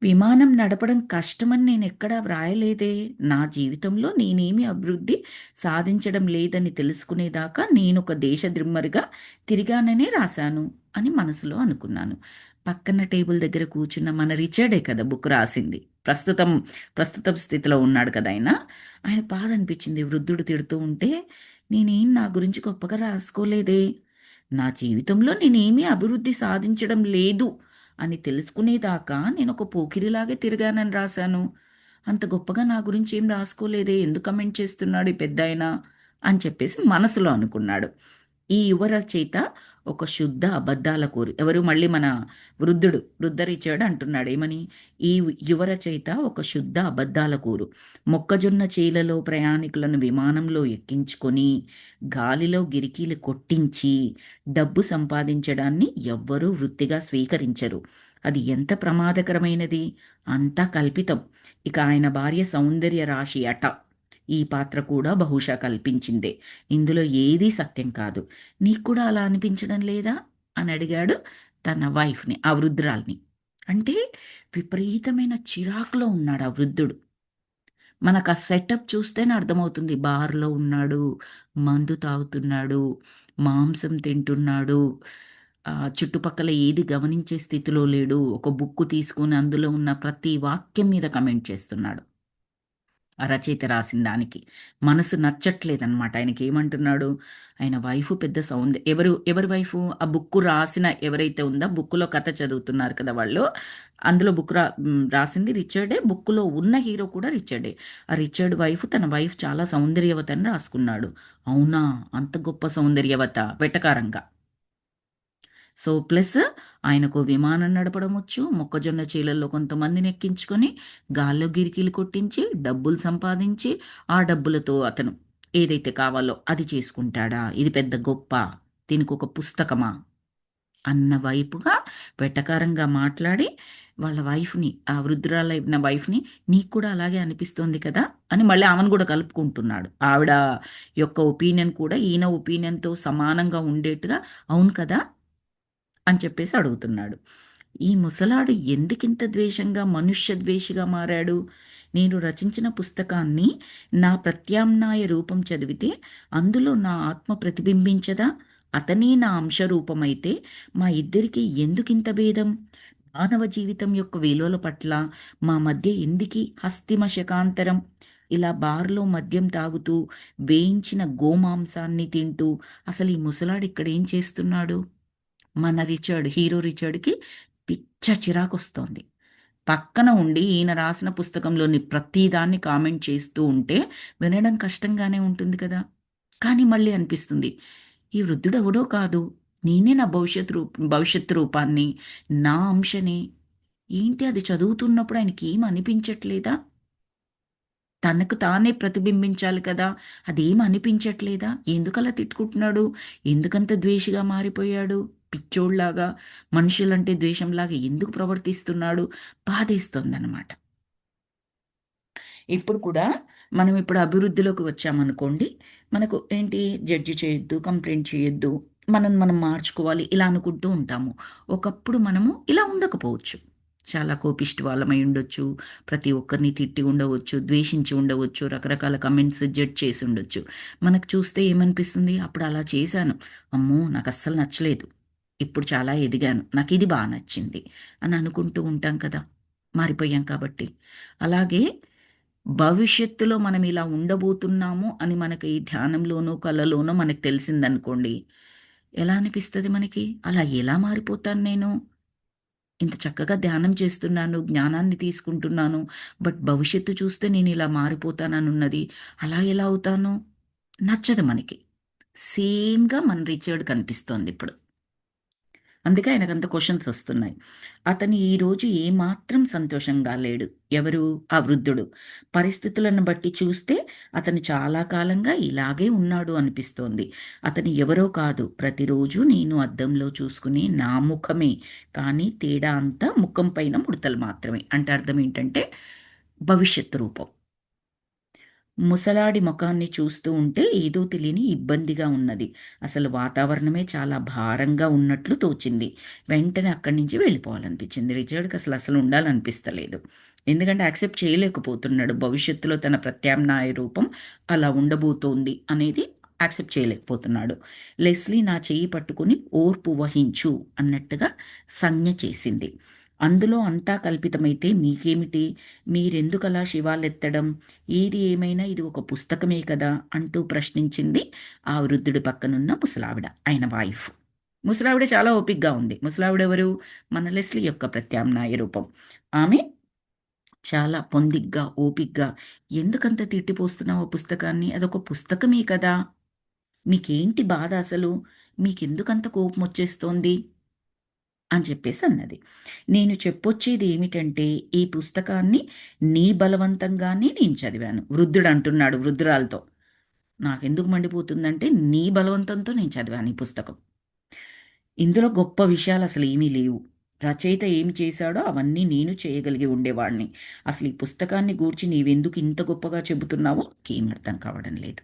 విమానం నడపడం కష్టమని నేనెక్కడా వ్రాయలేదే. నా జీవితంలో నేనేమి అభివృద్ధి సాధించడం లేదని తెలుసుకునేదాకా నేనొక దేశద్రిమ్మరిగా తిరిగాననే రాశాను అని మనసులో అనుకున్నాను. పక్కన టేబుల్ దగ్గర కూర్చున్న మన రిచర్డే కదా బుక్ రాసింది. ప్రస్తుతం స్థితిలో ఉన్నాడు కదా ఆయన. ఆయనకు బాధ అనిపించింది. వృద్ధుడు తిడుతూ ఉంటే, నేనేం నా గురించి గొప్పగా రాసుకోలేదే. నా జీవితంలో నేనేమీ అభివృద్ధి సాధించడం లేదు అని తెలుసుకునేదాకా నేనొక పోకిరిలాగే తిరిగానని రాశాను. అంత గొప్పగా నా గురించి ఏం రాసుకోలేదే, ఎందుకు కమెంట్ చేస్తున్నాడు ఈ పెద్దాయన అని చెప్పేసి మనసులో అనుకున్నాడు. ఈ యువ రచయిత ఒక శుద్ధ అబద్ధాల కోరి ఎవరు మళ్ళీ మన వృద్ధ రిచర్డ్ అంటున్నాడు ఏమని, ఈ యువ రచయిత ఒక శుద్ధ అబద్ధాల కోరు. మొక్కజొన్న చేలలో ప్రయాణికులను విమానంలో ఎక్కించుకొని గాలిలో గిరికీలు కొట్టించి డబ్బు సంపాదించడాన్ని ఎవ్వరూ వృత్తిగా స్వీకరించరు. అది ఎంత ప్రమాదకరమైనది, అంతా కల్పితం. ఇక ఆయన భార్య సౌందర్య రాశి అట. ఈ పాత్ర కూడా బహుశా కల్పించిందే. ఇందులో ఏదీ సత్యం కాదు. నీకు కూడా అలా అనిపించడం లేదా అని అడిగాడు తన వైఫ్‌ని, ఆ వృద్ధురాలిని. అంటే విపరీతమైన చిరాకులో ఉన్నాడు ఆ వృద్ధుడు. మనకు ఆ సెటప్ చూస్తేనే అర్థమవుతుంది. బార్‌లో ఉన్నాడు, మందు తాగుతున్నాడు, మాంసం తింటున్నాడు. చుట్టుపక్కల ఏది గమనించే స్థితిలో లేడు. ఒక బుక్కు తీసుకొని అందులో ఉన్న ప్రతి వాక్యం మీద కమెంట్ చేస్తున్నాడు. ఆ రచయిత రాసిన దానికి మనసు నచ్చట్లేదన్నమాట. ఆయనకి ఏమంటున్నాడు, ఆయన వైఫ్ పెద్ద ఎవరి వైఫ్, ఆ బుక్ రాసిన ఎవరైతే ఉందో, బుక్లో కథ చదువుతున్నారు కదా వాళ్ళు, అందులో రాసింది రిచర్డే, బుక్లో ఉన్న హీరో కూడా రిచర్డే. ఆ రిచర్డ్ వైఫ్ తన వైఫ్ చాలా సౌందర్యవతి అని రాసుకున్నాడు. అవునా, అంత గొప్ప సౌందర్యవత వెటకారంగా. సో ప్లస్ ఆయనకు విమానం నడపడం వచ్చు, మొక్కజొన్న చీలల్లో కొంతమందిని ఎక్కించుకొని గాల్లో గిరికీలు కొట్టించి డబ్బులు సంపాదించి ఆ డబ్బులతో అతను ఏదైతే కావాలో అది చేసుకుంటాడా, ఇది పెద్ద గొప్ప, దీనికి ఒక పుస్తకమా అన్న వైపుగా వెటకారంగా మాట్లాడి వాళ్ళ వైఫ్ని, ఆ వృద్ధురాలైన వైఫ్ని, నీకు కూడా అలాగే అనిపిస్తోంది కదా అని మళ్ళీ ఆమెను కూడా కలుపుకుంటున్నాడు. ఆవిడ యొక్క ఒపీనియన్ కూడా ఈయన ఒపీనియన్తో సమానంగా ఉండేట్టుగా, అవును కదా అని చెప్పేసి అడుగుతున్నాడు. ఈ ముసలాడు ఎందుకింత ద్వేషంగా, మనుష్య ద్వేషిగా మారాడు? నేను రచించిన పుస్తకాన్ని నా ప్రత్యామ్నాయ రూపం చదివితే అందులో నా ఆత్మ ప్రతిబింబించదా? అతనే నా అంశరూపమైతే మా ఇద్దరికి ఎందుకింత భేదం? మానవ జీవితం యొక్క విలువల పట్ల మా మధ్య ఎందుకి హస్తిమశకాంతరం? ఇలా బార్లో మద్యం తాగుతూ వేయించిన గోమాంసాన్ని తింటూ అసలు ఈ ముసలాడు ఇక్కడ ఏం చేస్తున్నాడు? మన హీరో రిచర్డ్కి పిచ్చ చిరాకొస్తోంది. పక్కన ఉండి ఈయన రాసిన పుస్తకంలోని ప్రతిదాన్ని కామెంట్ చేస్తూ ఉంటే వినడం కష్టంగానే ఉంటుంది కదా. కానీ మళ్ళీ అనిపిస్తుంది, ఈ వృద్ధుడు ఎవడో కాదు, నేనే నా భవిష్యత్ రూపాన్ని, నా అంశనే. ఏంటి అది చదువుతున్నప్పుడు ఆయనకి ఏం అనిపించట్లేదా? తనకు తానే ప్రతిబింబించాలి కదా, అదేం అనిపించట్లేదా? ఎందుకలా తిట్టుకుంటున్నాడు? ఎందుకంత ద్వేషిగా మారిపోయాడు? పిచ్చోళ్లాగా, మనుషులంటే ద్వేషంలాగా ఎందుకు ప్రవర్తిస్తున్నాడు? బాధేస్తోందనమాట. ఇప్పుడు కూడా మనం ఇప్పుడు అభివృద్ధిలోకి వచ్చామనుకోండి, మనకు ఏంటి, జడ్జి చేయొద్దు, కంప్లైంట్ చేయొద్దు, మనం మార్చుకోవాలి ఇలా అనుకుంటూ ఉంటాము. ఒకప్పుడు మనము ఇలా ఉండకపోవచ్చు. చాలా కోపిష్టి వాళ్ళమై ఉండొచ్చు, ప్రతి ఒక్కరిని తిట్టి ఉండవచ్చు, ద్వేషించి ఉండవచ్చు, రకరకాల కమెంట్స్ జడ్జ్ చేసి ఉండొచ్చు. మనకు చూస్తే ఏమనిపిస్తుంది, అప్పుడు అలా చేశాను, అమ్మో నాకు అస్సలు నచ్చలేదు, ఇప్పుడు చాలా ఎదిగాను, నాకు ఇది బాగా నచ్చింది అని అనుకుంటూ ఉంటాం కదా, మారిపోయాం కాబట్టి. అలాగే భవిష్యత్తులో మనం ఇలా ఉండబోతున్నాము అని మనకి ఈ ధ్యానంలోనో కళలోనో మనకు తెలిసిందనుకోండి, ఎలా అనిపిస్తుంది మనకి? అలా ఎలా మారిపోతాను నేను? ఇంత చక్కగా ధ్యానం చేస్తున్నాను, జ్ఞానాన్ని తీసుకుంటున్నాను, బట్ భవిష్యత్తు చూస్తే నేను ఇలా మారిపోతాననున్నది, అలా ఎలా అవుతాను? నచ్చదు మనకి. సేమ్గా మన రిచర్డ్ కనిపిస్తోంది ఇప్పుడు. అందుకే ఆయనకంత క్వశ్చన్స్ వస్తున్నాయి. అతను ఈరోజు ఏమాత్రం సంతోషంగా లేడు. ఎవరు? ఆ వృద్ధుడు. పరిస్థితులను బట్టి చూస్తే అతను చాలా కాలంగా ఇలాగే ఉన్నాడు అనిపిస్తోంది. అతను ఎవరో కాదు, ప్రతిరోజు నేను అద్దంలో చూసుకునే నా ముఖమే. కానీ తేడా అంతా ముఖం పైన ముడతలు మాత్రమే. అంటే అర్థం ఏంటంటే భవిష్యత్తు రూపం. ముసలాడి ముఖాన్ని చూస్తూ ఉంటే ఏదో తెలియని ఇబ్బందిగా ఉన్నది. అసలు వాతావరణమే చాలా భారంగా ఉన్నట్లు తోచింది. వెంటనే అక్కడి నుంచి వెళ్ళిపోవాలనిపించింది. రిచర్డ్‌కి అసలు ఉండాలనిపిస్తలేదు. ఎందుకంటే యాక్సెప్ట్ చేయలేకపోతున్నాడు. భవిష్యత్తులో తన ప్రత్యామ్నాయ రూపం అలా ఉండబోతోంది అనేది యాక్సెప్ట్ చేయలేకపోతున్నాడు. లెస్లీ నా చెయ్యి పట్టుకుని ఓర్పు వహించు అన్నట్టుగా సంజ్ఞ చేసింది. అందులో అంతా కల్పితమైతే మీకేమిటి? మీరెందుకలా శివాలెత్తడం? ఏది ఏమైనా ఇది ఒక పుస్తకమే కదా అంటూ ప్రశ్నించింది ఆ వృద్ధుడి పక్కనున్న ముసలావిడ, ఆయన వైఫ్. ముసలావిడ చాలా ఓపిగ్గా ఉంది. ముసలావిడెవరు? మన లెస్లీ యొక్క ప్రత్యామ్నాయ రూపం. ఆమె చాలా పొందిగ్గా, ఓపిగ్గా, ఎందుకంత తిట్టిపోస్తున్నావు ఆ పుస్తకాన్ని? అదొక పుస్తకమే కదా! మీకేంటి బాధ అసలు? మీకెందుకంత కోపం వచ్చేస్తోంది? అని చెప్పేసి అన్నది. నేను చెప్పొచ్చేది ఏమిటంటే, ఈ పుస్తకాన్ని నీ బలవంతంగానే నేను చదివాను. వృద్ధుడు అంటున్నాడు వృద్ధురాలతో. నాకెందుకు మండిపోతుందంటే, నీ బలవంతంతో నేను చదివాను ఈ పుస్తకం. ఇందులో గొప్ప విషయాలు అసలు ఏమీ లేవు. రచయిత ఏమి చేశాడో అవన్నీ నేను చేయగలిగి ఉండేవాడిని. అసలు ఈ పుస్తకాన్ని గూర్చి నీవెందుకు ఇంత గొప్పగా చెబుతున్నావో నాకేం అర్థం కావడం లేదు.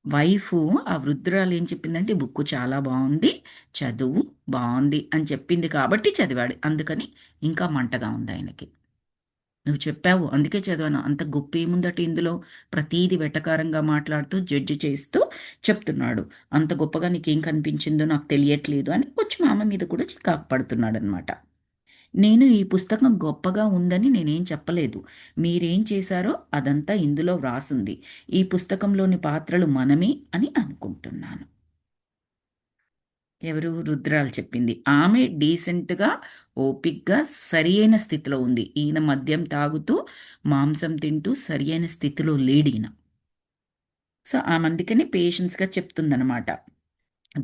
వైఫు, ఆ వృద్ధురాలు ఏం చెప్పిందంటే, బుక్కు చాలా బావుంది, చదువు బావుంది అని చెప్పింది కాబట్టి చదివాడు. అందుకని ఇంకా మంటగా ఉందాయనకి. నువ్వు చెప్పావు అందుకే చదివాను. అంత గొప్పేముందట ఇందులో? ప్రతీది వెటకారంగా మాట్లాడుతూ, జడ్జ్ చేస్తూ చెప్తున్నాడు. అంత గొప్పగా నీకేం కనిపించిందో నాకు తెలియట్లేదు అని కొంచెం ఆమె మీద కూడా చికాకు పడుతున్నాడనమాట. నేను ఈ పుస్తకం గొప్పగా ఉందని నేనేం చెప్పలేదు. మీరేం చేశారో అదంతా ఇందులో వ్రాసుంది. ఈ పుస్తకంలోని పాత్రలు మనమే అని అనుకుంటున్నాను. ఎవరు? రుద్రాలు చెప్పింది. ఆమె డీసెంట్‌గా, ఓపికగా సరియైన స్థితిలో ఉంది. ఈయన మద్యం తాగుతూ, మాంసం తింటూ సరియైన స్థితిలో లేడీన. సో, ఆమె అందుకని పేషెన్స్‌గా చెప్తుందనమాట.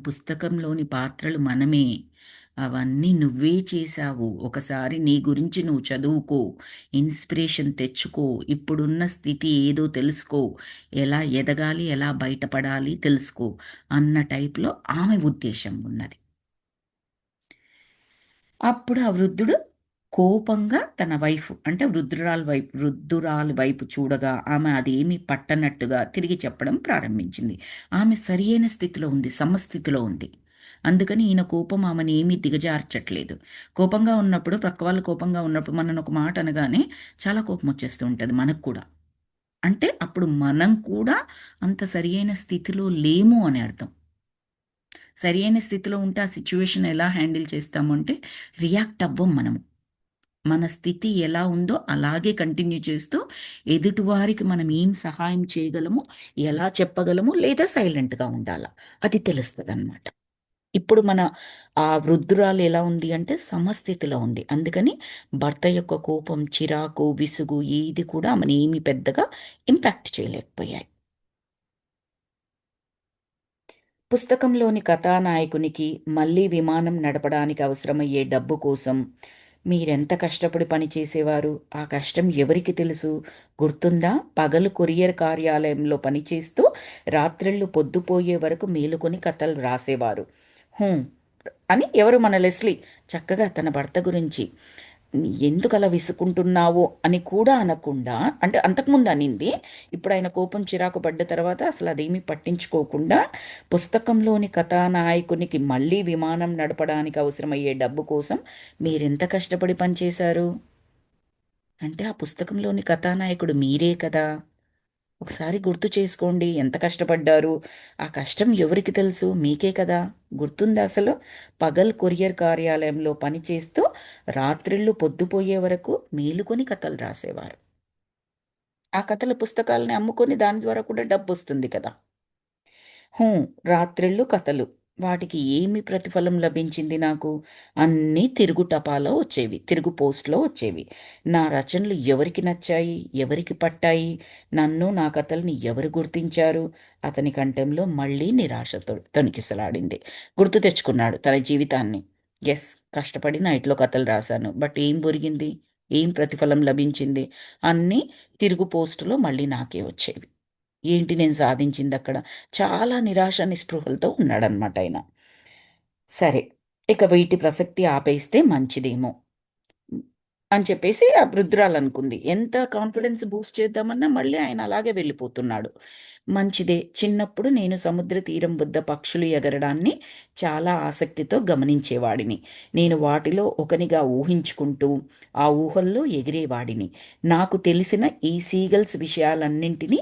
పుస్తకంలోని పాత్రలు మనమే. అవన్నీ నువ్వే చేశావు. ఒకసారి నీ గురించి నువ్వు చదువుకో. ఇన్స్పిరేషన్ తెచ్చుకో. ఇప్పుడున్న స్థితి ఏదో తెలుసుకో. ఎలా ఎదగాలి, ఎలా బయటపడాలి తెలుసుకో అన్న టైప్‌లో ఆమె ఉద్దేశ్యం ఉన్నది. అప్పుడు ఆ వృద్ధుడు కోపంగా తన వైఫ్ అంటే వృద్ధురాలి వైపు చూడగా ఆమె అదేమీ పట్టనట్టుగా తిరిగి చెప్పడం ప్రారంభించింది. ఆమె సరియైన స్థితిలో ఉంది, సమస్థితిలో ఉంది. అందుకని ఈయన కోపం ఆమెని ఏమీ దిగజార్చట్లేదు. కోపంగా ఉన్నప్పుడు ప్రక్క వాళ్ళు కోపంగా ఉన్నప్పుడు మనని ఒక మాట అనగానే చాలా కోపం వచ్చేస్తూ ఉంటుంది మనకు కూడా. అంటే అప్పుడు మనం కూడా అంత సరియైన స్థితిలో లేము అని అర్థం. సరియైన స్థితిలో ఉంటే ఆ సిచ్యువేషన్ ఎలా హ్యాండిల్ చేస్తాము అంటే రియాక్ట్ అవ్వం మనము. మన స్థితి ఎలా ఉందో అలాగే కంటిన్యూ చేస్తూ ఎదుటివారికి మనం ఏం సహాయం చేయగలము, ఎలా చెప్పగలము లేదా సైలెంట్‌గా ఉండాలా అది తెలుస్తదనమాట. ఇప్పుడు మన ఆ వృద్ధురాలు ఎలా ఉంది అంటే సమస్థితిలో ఉంది. అందుకని భర్త యొక్క కోపం, చిరాకు, విసుగు ఏది కూడా ఆమెని ఏమి పెద్దగా ఇంపాక్ట్ చేయలేకపోయాయి. పుస్తకంలోని కథానాయకునికి మళ్ళీ విమానం నడపడానికి అవసరమయ్యే డబ్బు కోసం మీరెంత కష్టపడి పనిచేసేవారు? ఆ కష్టం ఎవరికి తెలుసు? గుర్తుందా? పగలు కొరియర్ కార్యాలయంలో పనిచేస్తూ రాత్రిళ్ళు పొద్దుపోయే వరకు మేలుకొని కథలు రాసేవారు. హూమ్. అని ఎవరు? మన లెస్లీ చక్కగా తన భర్త గురించి ఎందుకలా విసుక్కుంటున్నావో అని కూడా అనకుండా, అంటే అంతకుముందు అనింది. ఇప్పుడు ఆయన కోపం చిరాకు పడ్డ తర్వాత అసలు అదేమీ పట్టించుకోకుండా పుస్తకంలోని కథానాయకునికి మళ్ళీ విమానం నడపడానికి అవసరమయ్యే డబ్బు కోసం మీరెంత కష్టపడి పనిచేశారు? అంటే ఆ పుస్తకంలోని కథానాయకుడు మీరే కదా! ఒకసారి గుర్తు చేసుకోండి ఎంత కష్టపడ్డారు? ఆ కష్టం ఎవరికి తెలుసు? మీకే కదా! గుర్తుందా అసలు? పగలు కొరియర్ కార్యాలయంలో పనిచేస్తూ రాత్రిళ్ళు పొద్దుపోయే వరకు మేలుకొని కథలు రాసేవారు. ఆ కథల పుస్తకాలని అమ్ముకొని దాని ద్వారా కూడా డబ్బొస్తుంది కదా! హ్మ్. రాత్రిళ్ళు కథలు. వాటికి ఏమి ప్రతిఫలం లభించింది నాకు? అన్నీ తిరుగు టపాలో వచ్చేవి. తిరుగు పోస్ట్‌లో వచ్చేవి. నా రచనలు ఎవరికి నచ్చాయి? ఎవరికి పట్టాయి? నన్ను, నా కథల్ని ఎవరు గుర్తించారు? అతని కంఠంలో మళ్ళీ నిరాశ తొణికిసలాడింది. గుర్తు తెచ్చుకున్నాడు తన జీవితాన్ని. యెస్. కష్టపడి నైట్‌లో కథలు రాశాను. బట్ ఏం ఒరిగింది? ఏం ప్రతిఫలం లభించింది? అన్నీ తిరుగు పోస్ట్‌లో మళ్ళీ నాకే వచ్చేవి. ఏంటి నేను సాధించిందక్కడ? చాలా నిరాశ, నిస్పృహలతో ఉన్నాడనమాట ఆయన. సరే. ఇక వీటి ప్రసక్తి ఆపేస్తే మంచిదేమో అని చెప్పేసి ఆ వృద్ధురాలనుకుంది. ఎంత కాన్ఫిడెన్స్ బూస్ట్ చేద్దామన్నా మళ్ళీ ఆయన అలాగే వెళ్ళిపోతున్నాడు. మంచిదే. చిన్నప్పుడు నేను సముద్ర తీరం వద్ద పక్షులు ఎగరడాన్ని చాలా ఆసక్తితో గమనించేవాడిని. నేను వాటిలో ఒకనిగా ఊహించుకుంటూ, ఆ ఊహల్లో ఎగిరేవాడిని. నాకు తెలిసిన ఈ సీగల్స్ విషయాలన్నింటినీ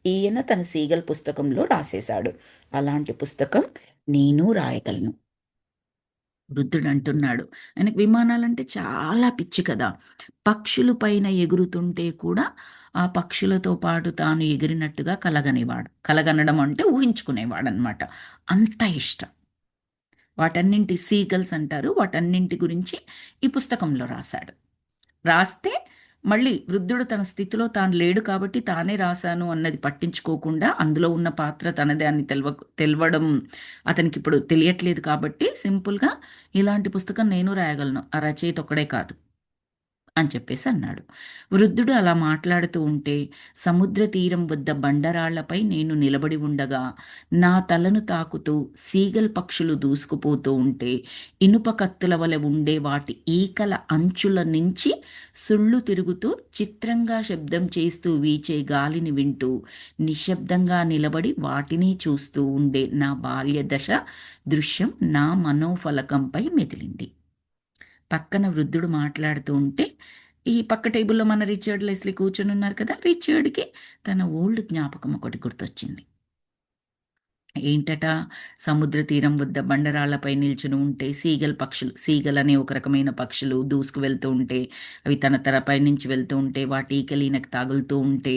ఈయన తన సీగల్ పుస్తకంలో రాసేశాడు. అలాంటి పుస్తకం నేను రాయగలను. వృద్ధుడంటున్నాడు. ఆయనకు విమానాలంటే చాలా పిచ్చి కదా! పక్షులు పైన ఎగురుతుంటే కూడా ఆ పక్షులతో పాటు తాను ఎగిరినట్టుగా కలగనేవాడు. కలగనడం అంటే ఊహించుకునేవాడనమాట. అంత ఇష్టం. వాటన్నింటి సీగల్స్ అంటారు. వాటన్నింటి గురించి ఈ పుస్తకంలో రాశాడు. రాస్తే మళ్ళీ వృద్ధుడు తన స్థితిలో తాను లేడు కాబట్టి తానే రాశాను అన్నది పట్టించుకోకుండా అందులో ఉన్న పాత్ర తనదే అని తెలవడం అతనికిప్పుడు తెలియట్లేదు కాబట్టి సింపుల్‌గా ఇలాంటి పుస్తకం నేను రాయగలను. ఆ రచయిత ఒక్కడే కాదు. అని చెప్పేసి అన్నాడు. వృద్ధుడు అలా మాట్లాడుతూ ఉంటే, సముద్ర తీరం వద్ద బండరాళ్లపై నేను నిలబడి ఉండగా, నా తలను తాకుతూ సీగల్ పక్షులు దూసుకుపోతూ ఉంటే, ఇనుప కత్తుల వలె ఉండే వాటి ఈకల అంచుల నుంచి సుళ్ళు తిరుగుతూ చిత్రంగా శబ్దం చేస్తూ వీచే గాలిని వింటూ, నిశ్శబ్దంగా నిలబడి వాటిని చూస్తూ ఉండే నా బాల్య దశ దృశ్యం నా మనోఫలకంపై మెదిలింది. పక్కన వృద్ధుడు మాట్లాడుతూ ఉంటే, ఈ పక్క టేబుల్‌లో మన రిచర్డ్, లెస్లీ కూర్చొనున్నారు కదా! రిచర్డ్‌కి తన ఓల్డ్ జ్ఞాపకం ఒకటి గుర్తొచ్చింది. ఏంటట, సముద్ర తీరం వద్ద బండరాళ్లపై నిల్చుని ఉంటే పక్షులు, సీగలనే ఒక రకమైన పక్షులు దూసుకు వెళ్తూ ఉంటే, అవి తన తలపై నుంచి వెళ్తూ ఉంటే వాటి ఈకలు ఈయనకు తగులుతూ ఉంటే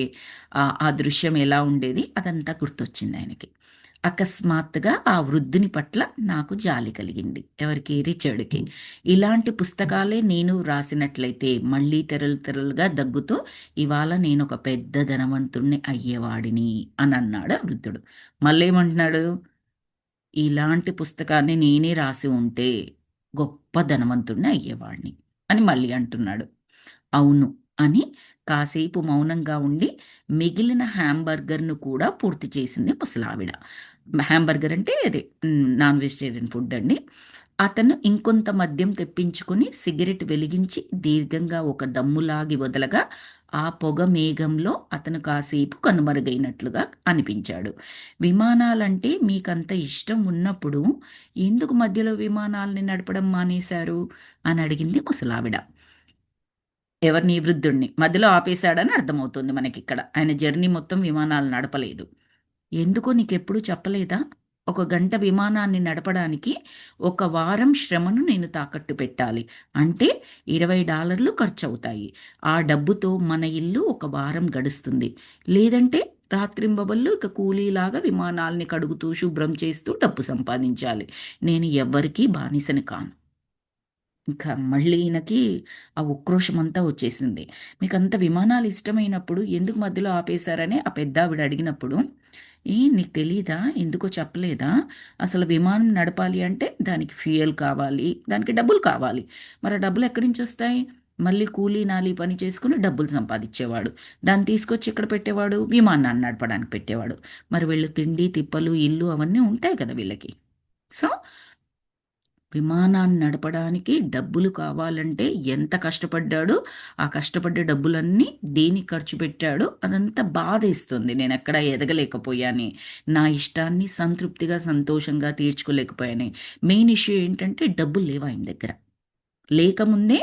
ఆ దృశ్యం ఎలా ఉండేది అదంతా గుర్తొచ్చింది ఆయనకి. అకస్మాత్తుగా ఆ వృద్ధుని పట్ల నాకు జాలి కలిగింది. ఎవరికి? రిచర్డ్కి. ఇలాంటి పుస్తకాలే నేను రాసినట్లయితే మళ్ళీ తెరలు తెరలుగా దగ్గుతూ ఇవాళ నేను ఒక పెద్ద ధనవంతుణ్ణి అయ్యేవాడిని అని అన్నాడు ఆ వృద్ధుడు. మళ్ళేమంటున్నాడు? ఇలాంటి పుస్తకాన్ని నేనే రాసి ఉంటే గొప్ప ధనవంతుణ్ణి అయ్యేవాడిని అని మళ్ళీ అంటున్నాడు. అవును అని కాసేపు మౌనంగా ఉండి మిగిలిన హ్యాంబర్గర్‌ను కూడా పూర్తి చేసింది ముసలావిడ. హ్యాంబర్గర్ అంటే అదే నాన్ వెజిటేరియన్ ఫుడ్ అండి. అతను ఇంకొంత మద్యం తెప్పించుకొని సిగరెట్ వెలిగించి దీర్ఘంగా ఒక దమ్ములాగి వదలగా ఆ పొగ మేఘంలో అతను కాసేపు కనుమరుగైనట్లుగా అనిపించాడు. విమానాలంటే మీకంత ఇష్టం ఉన్నప్పుడు ఎందుకు మధ్యలో విమానాల్ని నడపడం మానేశారు అని అడిగింది ముసలావిడ. ఎవరిని? వృద్ధుడిని. మధ్యలో ఆపేశాడని అర్థమవుతుంది మనకిక్కడ. ఆయన జర్నీ మొత్తం విమానాలు నడపలేదు. ఎందుకో నీకెప్పుడూ చెప్పలేదా? ఒక గంట విమానాన్ని నడపడానికి ఒక వారం శ్రమను నేను తాకట్టు పెట్టాలి. అంటే $20 ఖర్చవుతాయి. ఆ డబ్బుతో మన ఇల్లు ఒక వారం గడుస్తుంది. లేదంటే రాత్రింబవళ్ళు ఇక కూలీలాగా విమానాల్ని కడుగుతూ, శుభ్రం చేస్తూ డబ్బు సంపాదించాలి. నేను ఎవ్వరికీ బానిసని కాను. ఇంకా మళ్ళీ ఈయనకి ఆ ఉక్రోషమంతా వచ్చేసింది. మీకంత విమానాలు ఇష్టమైనప్పుడు ఎందుకు మధ్యలో ఆపేశారని ఆ పెద్దావిడ అడిగినప్పుడు, నీకు తెలీదా? ఎందుకో చెప్పలేదా? అసలు విమానం నడపాలి అంటే దానికి ఫ్యూయల్ కావాలి, దానికి డబ్బులు కావాలి. మరి ఆ డబ్బులు ఎక్కడి నుంచొస్తాయి? మళ్ళీ కూలీ, నాలీ పని చేసుకొని డబ్బులు సంపాదించేవాడు. దాన్ని తీసుకొచ్చి ఎక్కడ పెట్టేవాడు? విమానాన్ని నడపడానికి పెట్టేవాడు. మరి వీళ్ళు తిండి, తిప్పలు, ఇల్లు అవన్నీ ఉంటాయి కదా వీళ్ళకి. సో విమానాన్ని నడపడానికి డబ్బులు కావాలంటే ఎంత కష్టపడ్డాడో, ఆ కష్టపడ్డ డబ్బులన్నీ దేనికి ఖర్చు పెట్టాడో అదంతా బాధేస్తుంది. నేనెక్కడ ఎదగలేకపోయాని, నా ఇష్టాన్ని సంతృప్తిగా, సంతోషంగా తీర్చుకోలేకపోయాని. మెయిన్ ఇష్యూ ఏంటంటే డబ్బులు లేవు ఆయన దగ్గర. లేకముందే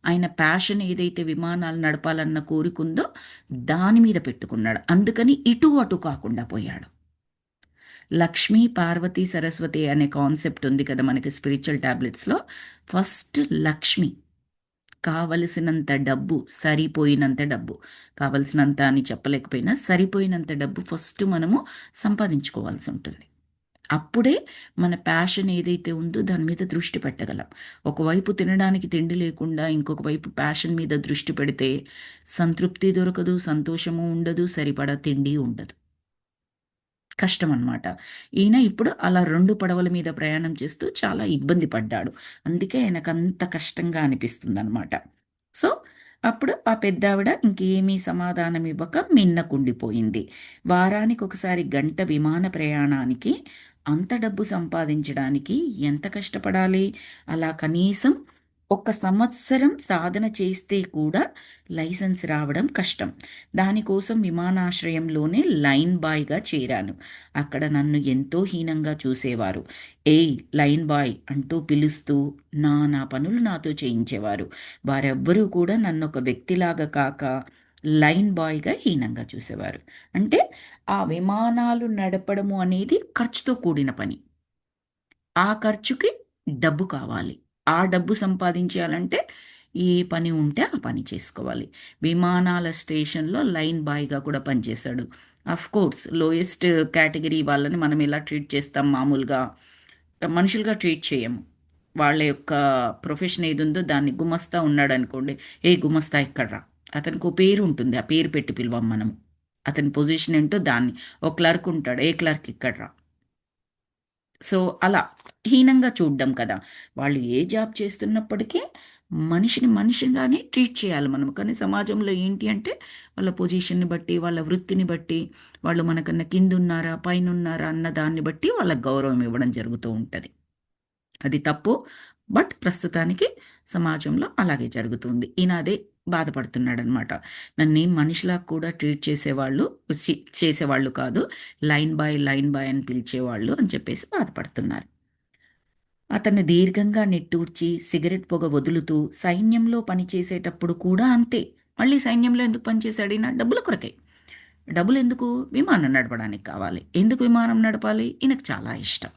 ఆయన ప్యాషన్ ఏదైతే విమానాలు నడపాలన్న కోరికుందో దాని మీద పెట్టుకున్నాడు. అందుకని ఇటు అటు కాకుండా పోయాడు. లక్ష్మీ, పార్వతి, సరస్వతి అనే కాన్సెప్ట్ ఉంది కదా మనకి స్పిరిచువల్ టాబ్లెట్స్‌లో. ఫస్ట్ లక్ష్మి, కావలసినంత డబ్బు, సరిపోయినంత డబ్బు. కావలసినంత అని చెప్పలేకపోయినా సరిపోయినంత డబ్బు ఫస్ట్ మనము సంపాదించుకోవాల్సి ఉంటుంది. అప్పుడే మన ప్యాషన్ ఏదైతే ఉందో దాని మీద దృష్టి పెట్టగలం. ఒకవైపు తినడానికి తిండి లేకుండా ఇంకొక వైపు ప్యాషన్ మీద దృష్టి పెడితే సంతృప్తి దొరకదు, సంతోషము ఉండదు, సరిపడా తిండి ఉండదు. కష్టమనమాట. ఈయన ఇప్పుడు అలా 2 పడవల మీద ప్రయాణం చేస్తూ చాలా ఇబ్బంది పడ్డాడు. అందుకే ఆయనకంత కష్టంగా అనిపిస్తుందనమాట. సో, అప్పుడు ఆ పెద్దావిడ ఇంకేమీ సమాధానం ఇవ్వక మిన్నకుండిపోయింది. వారానికొకసారి గంట విమాన ప్రయాణానికి అంత డబ్బు సంపాదించడానికి ఎంత కష్టపడాలి? అలా కనీసం ఒక సంవత్సరం సాధన చేస్తే కూడా లైసెన్స్ రావడం కష్టం. దానికోసం విమానాశ్రయంలోనే లైన్ బాయ్‌గా చేరాను. అక్కడ నన్ను ఎంతో హీనంగా చూసేవారు. "ఏయ్! లైన్ బాయ్" అంటూ పిలుస్తూ నానా పనులు నాతో చేయించేవారు. వారెవ్వరూ కూడా నన్నొక వ్యక్తిలాగా కాక లైన్ బాయ్‌గా హీనంగా చూసేవారు. అంటే ఆ విమానాలు నడపడము అనేది ఖర్చుతో కూడిన పని. ఆ ఖర్చుకి డబ్బు కావాలి. ఆ డబ్బు సంపాదించేయాలంటే ఏ పని ఉంటే ఆ పని చేసుకోవాలి. విమానాల స్టేషన్‌లో లైన్ బాయ్‌గా కూడా పనిచేశాడు. ఆఫ్‌కోర్స్ లోయెస్ట్ కేటగరీ వాళ్ళని మనం ఎలా ట్రీట్ చేస్తాం మామూలుగా, మనుషులుగా ట్రీట్ చేయము. వాళ్ళ యొక్క ప్రొఫెషన్ ఏదుందో దాన్ని గుమస్తా ఉన్నాడనుకోండి, "ఏ గుమస్తా ఇక్కడ రా." అతనికో పేరు ఉంటుంది. ఆ పేరు పెట్టి పిలవం మనం. అతని పొజిషన్ ఏంటో దాన్ని. ఓ క్లర్క్ ఉంటాడు. "ఏ క్లర్క్ ఇక్కడ రా." సో, అలా హీనంగా చూడ్డం కదా! వాళ్ళు ఏ జాబ్ చేస్తున్నప్పటికీ మనిషిని మనిషిగానే ట్రీట్ చేయాలి మనం. కానీ సమాజంలో ఏంటి అంటే వాళ్ళ పొజిషన్‌ని బట్టి, వాళ్ళ వృత్తిని బట్టి, వాళ్ళు మనకన్నా కిందున్నారా, పైనున్నారా అన్న దాన్ని బట్టి వాళ్ళకి గౌరవం ఇవ్వడం జరుగుతూ ఉంటది. అది తప్పు. బట్ ప్రస్తుతానికి సమాజంలో అలాగే జరుగుతుంది. ఈయన అదే బాధపడుతున్నాడనమాట. నన్నేం మనిషిలా కూడా ట్రీట్ చేసేవాళ్ళు చేసేవాళ్ళు కాదు. లైన్ బాయ్ అని పిలిచేవాళ్ళు అని చెప్పేసి బాధపడుతున్నారు. అతను దీర్ఘంగా నిట్టూర్చి సిగరెట్ పొగ వదులుతూ సైన్యంలో పనిచేసేటప్పుడు కూడా అంతే. మళ్ళీ సైన్యంలో ఎందుకు పనిచేశాడీన? డబ్బుల కొరకే. డబ్బులెందుకు? విమానం నడపడానికి కావాలి. ఎందుకు విమానం నడపాలి? ఈయనకు చాలా ఇష్టం.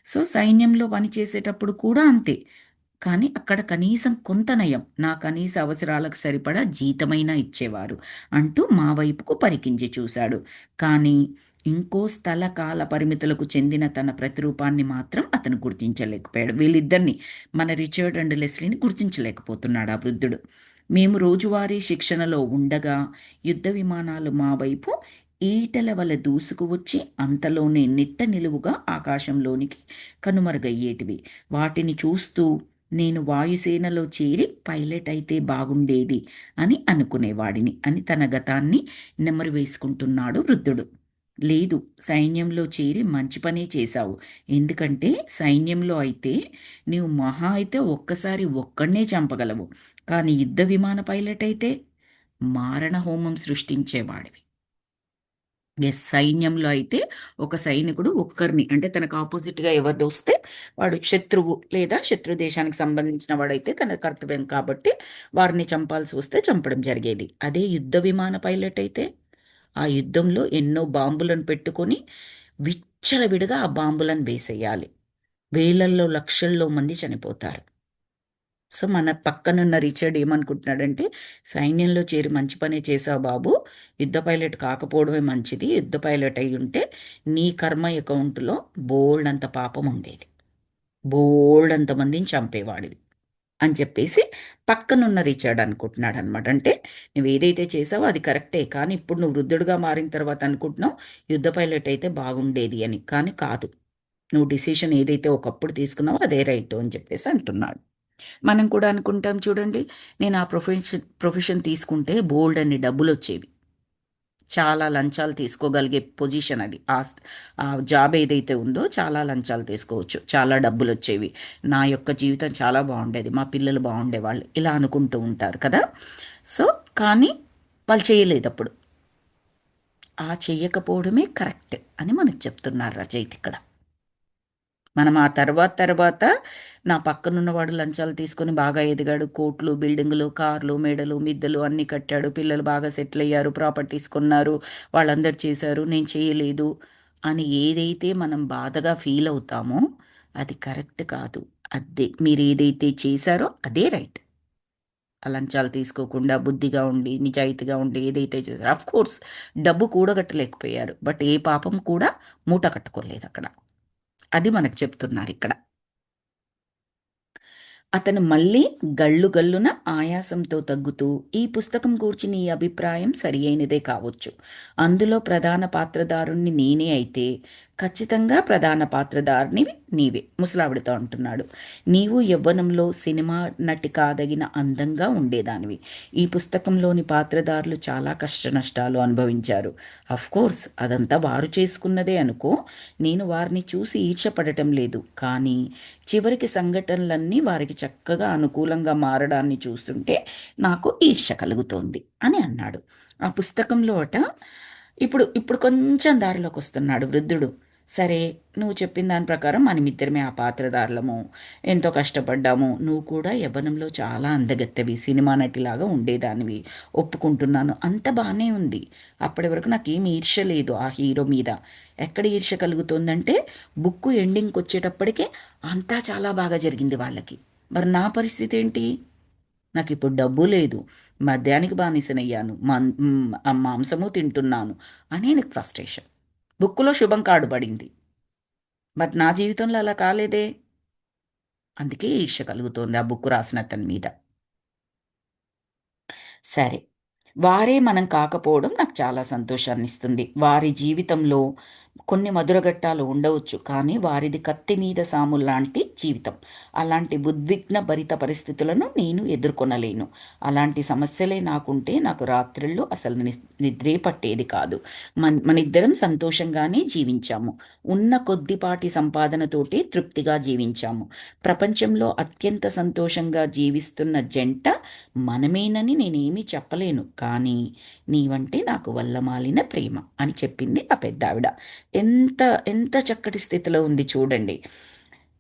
సో, సైన్యంలో పనిచేసేటప్పుడు కూడా అంతే. కానీ అక్కడ కనీసం కొంత నయం. నా కనీస అవసరాలకు సరిపడా జీతమైనా ఇచ్చేవారు అంటూ మా వైపుకు పరికించి చూశాడు. కానీ ఇంకో స్థల కాల పరిమితులకు చెందిన తన ప్రతిరూపాన్ని మాత్రం అతను గుర్తించలేకపోయాడు. వీళ్ళిద్దరిని, మన రిచర్డ్ అండ్ లెస్లీని గుర్తించలేకపోతున్నాడు ఆ వృద్ధుడు. మేము రోజువారీ శిక్షణలో ఉండగా యుద్ధ విమానాలు మా వైపు ఈటెల వలె దూసుకు వచ్చి అంతలోనే నిట్ట నిలువుగా ఆకాశంలోనికి కనుమరుగయ్యేటివి. వాటిని చూస్తూ నేను వాయుసేనలో చేరి పైలట్ అయితే బాగుండేది అని అనుకునేవాడిని అని తన గతాన్ని నెమరు వేసుకుంటున్నాడు వృద్ధుడు. లేదు, సైన్యంలో చేరి మంచి పనే చేశావు. ఎందుకంటే సైన్యంలో అయితే నీవు మహా అయితే ఒక్కసారి ఒక్కడినే చంపగలవు. కానీ యుద్ధ విమాన పైలట్ అయితే మారణ హోమం సృష్టించేవాడివి. ఎస్, సైన్యంలో అయితే ఒక సైనికుడు ఒక్కరిని, అంటే తనకు ఆపోజిట్గా ఎవరు వస్తే వాడు శత్రువు లేదా శత్రు దేశానికి సంబంధించిన వాడైతే తన కర్తవ్యం కాబట్టి వారిని చంపాల్సి వస్తే చంపడం జరిగేది. అదే యుద్ధ విమాన పైలట్ అయితే ఆ యుద్ధంలో ఎన్నో బాంబులను పెట్టుకొని విచ్చలవిడిగా ఆ బాంబులను వేసేయాలి. వేలల్లో లక్షల్లో మంది చనిపోతారు. సో మన పక్కనున్న రిచర్డ్ ఏమనుకుంటున్నాడంటే, సైన్యంలో చేరి మంచి పనే చేసావు బాబు, యుద్ధ పైలట్ కాకపోవడమే మంచిది. యుద్ధ పైలట్ అయి ఉంటే నీ కర్మ అకౌంట్లో బోల్డ్ అంత పాపం ఉండేది, బోల్డ్ అంత మందిని చంపేవాడివి అని చెప్పేసి పక్కనున్న రిచర్డ్ అనుకుంటున్నాడు అనమాట. అంటే నువ్వు ఏదైతే చేసావో అది కరెక్టే, కానీ ఇప్పుడు నువ్వు వృద్ధుడుగా మారిన తర్వాత అనుకుంటున్నావు యుద్ధ పైలట్ అయితే బాగుండేది అని. కానీ కాదు, నువ్వు డిసిషన్ ఏదైతే ఒకప్పుడు తీసుకున్నావో అదే రైట్ అని చెప్పేసి అంటున్నాడు. మనం కూడా అనుకుంటాం చూడండి, నేను ఆ ప్రొఫెషన్ తీసుకుంటే బోల్డ్ అన్ని డబ్బులు వచ్చేవి, చాలా లంచాలు తీసుకోగలిగే పొజిషన్ అది. ఆ జాబ్ ఏదైతే ఉందో చాలా లంచాలు తీసుకోవచ్చు, చాలా డబ్బులు వచ్చేవి, నా యొక్క జీవితం చాలా బాగుండేది, మా పిల్లలు బాగుండేవాళ్ళు, ఇలా అనుకుంటూ ఉంటారు కదా. సో కానీ వాళ్ళు చేయలేదు అప్పుడు. ఆ చెయ్యకపోవడమే కరెక్ట్ అని మనకు చెప్తున్నారు రచయిత ఇక్కడ. మనం ఆ తర్వాత నా పక్కనున్నవాడు లంచాలు తీసుకొని బాగా ఎదిగాడు, కోట్లు, బిల్డింగులు, కార్లు, మేడలు, మిద్దెలు అన్నీ కట్టాడు, పిల్లలు బాగా సెటిల్ అయ్యారు, ప్రాపర్టీస్ కొన్నారు, వాళ్ళందరూ చేశారు, నేను చేయలేదు అని ఏదైతే మనం బాధగా ఫీల్ అవుతామో అది కరెక్ట్ కాదు. అదే మీరు ఏదైతే చేశారో అదే రైట్. ఆ లంచాలు తీసుకోకుండా బుద్ధిగా ఉండి నిజాయితీగా ఉండి ఏదైతే చేశారో, ఆఫ్ కోర్స్ డబ్బు కూడగట్టలేకపోయారు, బట్ ఏ పాపం కూడా మూట కట్టుకోలేదు అక్కడ. అది మనకు చెప్తున్నారు ఇక్కడ. అతను మళ్ళీ గల్లు గల్లున ఆయాసంతో తగ్గుతూ, ఈ పుస్తకం గూర్చి నీ అభిప్రాయం సరి అయినదే కావచ్చు. అందులో ప్రధాన పాత్రధారుణ్ణి నేనే అయితే ఖచ్చితంగా ప్రధాన పాత్రధారిని నీవే, ముసలావిడతో అంటున్నాడు. నీవు యవ్వనంలో సినిమా నటి కాదగిన అందంగా ఉండేదానివి. ఈ పుస్తకంలోని పాత్రధారులు చాలా కష్ట నష్టాలు అనుభవించారు. అఫ్ కోర్స్ అదంతా వారు చేసుకున్నదే అనుకో, నేను వారిని చూసి ఈర్ష్యపడటం లేదు. కానీ చివరికి సంఘటనలన్నీ వారికి చక్కగా అనుకూలంగా మారడాన్ని చూస్తుంటే నాకు ఈర్ష్య కలుగుతోంది అని అన్నాడు. ఆ పుస్తకంలో ఇప్పుడు ఇప్పుడు కొంచెం దారిలోకి వస్తున్నాడు వృద్ధుడు. సరే, నువ్వు చెప్పిన దాని ప్రకారం మనమిద్దరమే ఆ పాత్రధారులము, ఎంతో కష్టపడ్డాము, నువ్వు కూడా యవ్వనంలో చాలా అందగత్తెవి, సినిమా నటిలాగా ఉండేదానివి, ఒప్పుకుంటున్నాను, అంత బాగానే ఉంది. అప్పటి వరకు నాకేం ఈర్ష్య లేదు ఆ హీరో మీద. ఎక్కడ ఈర్ష్య కలుగుతుందంటే బుక్కు ఎండింగ్కి వచ్చేటప్పటికే అంతా చాలా బాగా జరిగింది వాళ్ళకి. మరి నా పరిస్థితి ఏంటి? నాకు ఇప్పుడు డబ్బు లేదు, మద్యానికి బానిసనయ్యాను, ఆ మాంసము తింటున్నాను అని నాకు ఫ్రస్ట్రేషన్. బుక్కులో శుభం కార్డు పడింది, మరి నా జీవితంలో అలా కాలేదే. అందుకే ఈర్ష్య కలుగుతోంది ఆ బుక్ రాసిన అతని మీద. సరే, వారే మనం కాకపోవడం నాకు చాలా సంతోషాన్నిస్తుంది. వారి జీవితంలో కొన్ని మధురఘట్టాలు ఉండవచ్చు, కానీ వారిది కత్తి మీద సాము లాంటి జీవితం. అలాంటి ఉద్విగ్న భరిత పరిస్థితులను నేను ఎదుర్కొనలేను. అలాంటి సమస్యలే నాకుంటే నాకు రాత్రిళ్ళు అసలు నిద్రే పట్టేది కాదు. మనిద్దరం సంతోషంగానే జీవించాము. ఉన్న కొద్దిపాటి సంపాదనతోటే తృప్తిగా జీవించాము. ప్రపంచంలో అత్యంత సంతోషంగా జీవిస్తున్న జంట మనమేనని నేనేమీ చెప్పలేను, కానీ నీవంటే నాకు వల్లమాలిన ప్రేమ అని చెప్పింది ఆ పెద్ద ఆవిడ. ఎంత ఎంత చక్కటి స్థితిలో ఉంది చూడండి.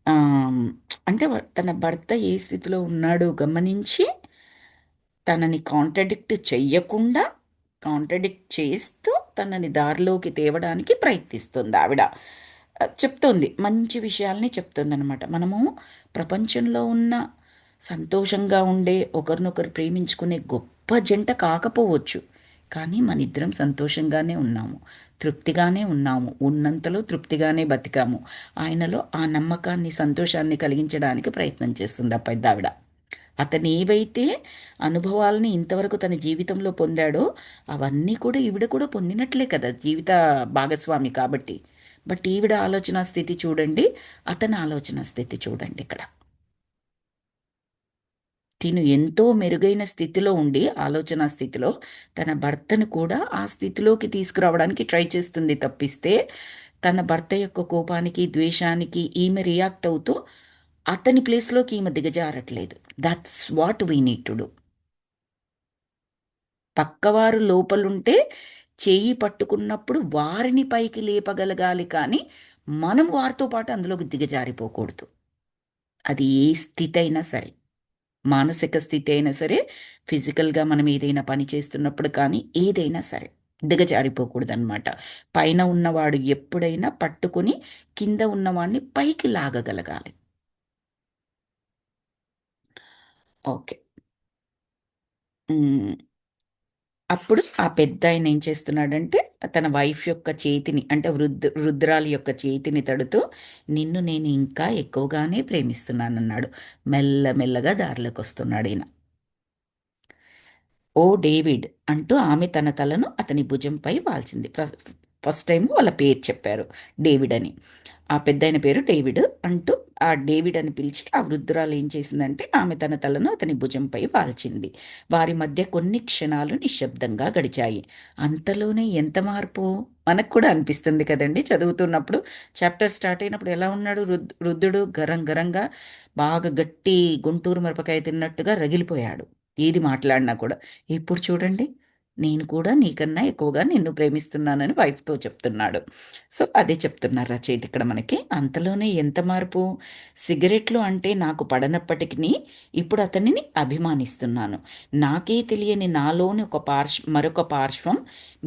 ఆమ్, అంటే తన భర్త ఏ స్థితిలో ఉన్నాడో గమనించి తనని కాంట్రడిక్ట్ చెయ్యకుండా కాంట్రడిక్ట్ చేస్తూ తనని దారిలోకి తేవడానికి ప్రయత్నిస్తుంది ఆవిడ. చెప్తోంది, మంచి విషయాల్ని చెప్తుందనమాట. మనము ప్రపంచంలో ఉన్న సంతోషంగా ఉండే, ఒకరినొకరు ప్రేమించుకునే గొప్ప జంట కాకపోవచ్చు, కానీ మనిద్దరం సంతోషంగానే ఉన్నాము, తృప్తిగానే ఉన్నాము, ఉన్నంతలో తృప్తిగానే బతికాము. ఆయనలో ఆ నమ్మకాన్ని, సంతోషాన్ని కలిగించడానికి ప్రయత్నం చేస్తుంది ఆ పెద్దావిడ. అతను ఏవైతే అనుభవాలని ఇంతవరకు తన జీవితంలో పొందాడో అవన్నీ కూడా ఈవిడ కూడా పొందినట్లే కదా, జీవిత భాగస్వామి కాబట్టి. బట్ ఈవిడ ఆలోచన స్థితి చూడండి, అతని ఆలోచన స్థితి చూడండి ఇక్కడ. తిను ఎంతో మెరుగైన స్థితిలో ఉండి, ఆలోచన స్థితిలో, తన భర్తను కూడా ఆ స్థితిలోకి తీసుకురావడానికి ట్రై చేస్తుంది తప్పిస్తే, తన భర్త యొక్క కోపానికి, ద్వేషానికి ఈమె రియాక్ట్ అవుతూ అతని ప్లేస్లోకి ఈమె దిగజారట్లేదు. That's what we need to do. పక్కవారు లోపలుంటే చెయ్యి పట్టుకున్నప్పుడు వారిని పైకి లేపగలగాలి, కానీ మనం వారితో పాటు అందులోకి దిగజారిపోకూడదు. అది ఏ స్థితి అయినా సరే, మానసిక స్థితి అయినా సరే, ఫిజికల్గా మనం ఏదైనా పని చేస్తున్నప్పుడు కానీ, ఏదైనా సరే దిగజారిపోకూడదన్నమాట. పైన ఉన్నవాడు ఎప్పుడైనా పట్టుకుని కింద ఉన్నవాడిని పైకి లాగగలగాలి. ఓకే. మ్, అప్పుడు ఆ పెద్దాయన ఏం చేస్తున్నాడంటే, తన వైఫ్ యొక్క చేతిని, అంటే వృద్ధురాలి యొక్క చేతిని తడుతూ, నిన్ను నేను ఇంకా ఎక్కువగానే ప్రేమిస్తున్నానన్నాడు. మెల్లమెల్లగా దారిలోకి వస్తున్నాడు ఈయన. ఓ డేవిడ్ అంటూ ఆమె తన తలను అతని భుజంపై వాల్చింది. ఫస్ట్ టైం వాళ్ళ పేరు చెప్పారు, డేవిడ్ అని. ఆ పెద్దాయన పేరు డేవిడ్ అంటూ ఆ డేవిడ్ అని పిలిచి ఆ వృద్ధురాలు ఏం చేసిందంటే, ఆమె తన తలను అతని భుజంపై వాల్చింది. వారి మధ్య కొన్ని క్షణాలు నిశ్శబ్దంగా గడిచాయి. అంతలోనే ఎంత మార్పు మనకు కూడా అనిపిస్తుంది కదండి, చదువుతున్నప్పుడు. చాప్టర్ స్టార్ట్ అయినప్పుడు ఎలా ఉన్నాడు వృద్ధుడు, గరం గరంగా, బాగా గట్టి గుంటూరు మిరపకాయ తిన్నట్టుగా రగిలిపోయాడు ఏది మాట్లాడినా కూడా. ఇప్పుడు చూడండి, నేను కూడా నీకన్నా ఎక్కువగా నిన్ను ప్రేమిస్తున్నానని వైఫ్తో చెప్తున్నాడు. సో అదే చెప్తున్నారు రచయిత ఇక్కడ మనకి. అంతలోనే ఎంత మార్పు. సిగరెట్లు అంటే నాకు పడనప్పటికీ ఇప్పుడు అతనిని అభిమానిస్తున్నాను. నాకే తెలియని నాలోని మరొక పార్శ్వం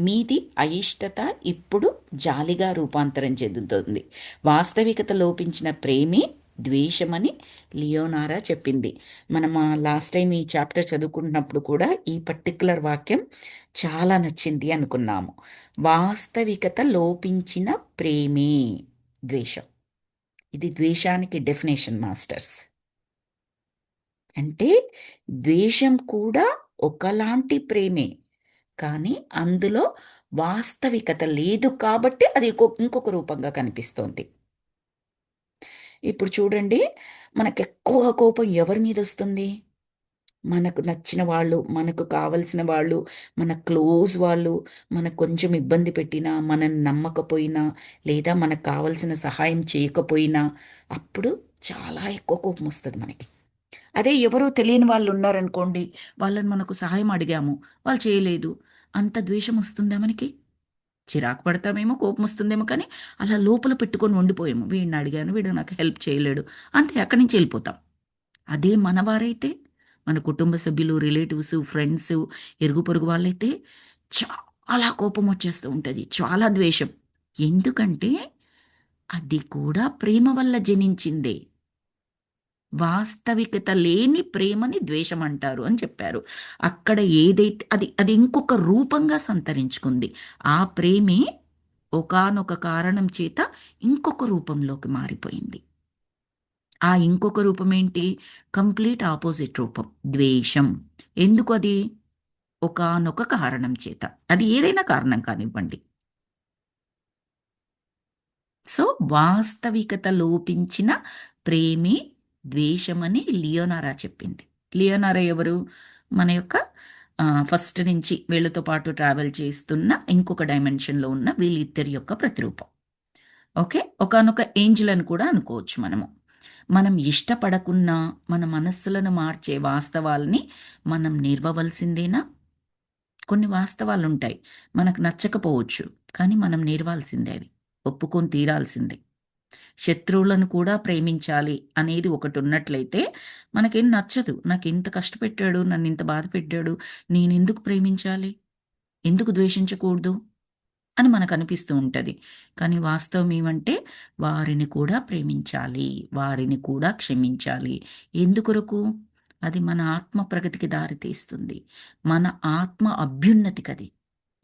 మీది అయిష్టత ఇప్పుడు జాలిగా రూపాంతరం చెందుతుంది. వాస్తవికత లోపించిన ప్రేమే ద్వేషమని లియోనారా చెప్పింది. మనం లాస్ట్ టైం ఈ చాప్టర్ చదువుకుంటున్నప్పుడు కూడా ఈ పర్టిక్యులర్ వాక్యం చాలా నచ్చింది అనుకున్నాము. వాస్తవికత లోపించిన ప్రేమే ద్వేషం. ఇది ద్వేషానికి డెఫినేషన్ మాస్టర్స్. అంటే ద్వేషం కూడా ఒకలాంటి ప్రేమే, కానీ అందులో వాస్తవికత లేదు కాబట్టి అది ఇంకొక రూపంగా కనిపిస్తోంది. ఇప్పుడు చూడండి, మనకు ఎక్కువ కోపం ఎవరి మీద వస్తుంది? మనకు నచ్చిన వాళ్ళు, మనకు కావలసిన వాళ్ళు, మన క్లోజ్ వాళ్ళు మనకు కొంచెం ఇబ్బంది పెట్టినా, మనని నమ్మకపోయినా, లేదా మనకు కావలసిన సహాయం చేయకపోయినా, అప్పుడు చాలా ఎక్కువ కోపం వస్తుంది మనకి. అదే ఎవరో తెలియని వాళ్ళు ఉన్నారనుకోండి, వాళ్ళని మనకు సహాయం అడిగాము, వాళ్ళు చేయలేదు, అంత ద్వేషం వస్తుందా మనకి? చిరాకు పడతామేమో, కోపం వస్తుందేమో, కానీ అలా లోపల పెట్టుకొని ఉండిపోయాము. వీడిని అడిగాను, వీడు నాకు హెల్ప్ చేయలేడు, అంతే, అక్కడి నుంచి వెళ్ళిపోతాం. అదే మనవారైతే, మన కుటుంబ సభ్యులు, రిలేటివ్స్, ఫ్రెండ్స్, ఇరుగు పొరుగు వాళ్ళైతే చాలా కోపం వచ్చేస్తూ ఉంటుంది, చాలా ద్వేషం. ఎందుకంటే అది కూడా ప్రేమ వల్ల జనించిందే. వాస్తవికత లేని ప్రేమని ద్వేషం అంటారు అని చెప్పారు. అక్కడ ఏదైతే అది అది ఇంకొక రూపంగా సంతరించుకుంది. ఆ ప్రేమే ఒకానొక కారణం చేత ఇంకొక రూపంలోకి మారిపోయింది. ఆ ఇంకొక రూపం ఏంటి? కంప్లీట్ ఆపోజిట్ రూపం, ద్వేషం. ఎందుకు అది? ఒకానొక కారణం చేత. అది ఏదైనా కారణం కానివ్వండి. సో వాస్తవికత లోపించిన ప్రేమే ద్వేషమని లియోనారా చెప్పింది. లియోనారా ఎవరు? మన యొక్క ఫస్ట్ నుంచి వీళ్ళతో పాటు ట్రావెల్ చేస్తున్న ఇంకొక డైమెన్షన్లో ఉన్న వీళ్ళిద్దరి యొక్క ప్రతిరూపం. ఓకే, ఒకానొక ఏంజల్ అని కూడా అనుకోవచ్చు మనము. మనం ఇష్టపడకున్నా మన మనస్సులను మార్చే వాస్తవాల్ని మనం నేర్వవలసిందేనా? కొన్ని వాస్తవాలు ఉంటాయి, మనకు నచ్చకపోవచ్చు, కానీ మనం నేర్వాల్సిందే, అవి ఒప్పుకొని తీరాల్సిందే. శత్రువులను కూడా ప్రేమించాలి అనేది ఒకటి ఉన్నట్లయితే, మనకేం నచ్చదు, నాకు ఇంత కష్టపెట్టాడు, నన్ను ఇంత బాధ పెట్టాడు, నేను ఎందుకు ప్రేమించాలి? ఎందుకు ద్వేషించకూడదు అని మనకు అనిపిస్తూ ఉంటుంది. కానీ వాస్తవం ఏమంటే వారిని కూడా ప్రేమించాలి. వారిని కూడా క్షమించాలి. ఎందుకొరకు? అది మన ఆత్మ ప్రగతికి దారితీస్తుంది. మన ఆత్మ అభ్యున్నతికది.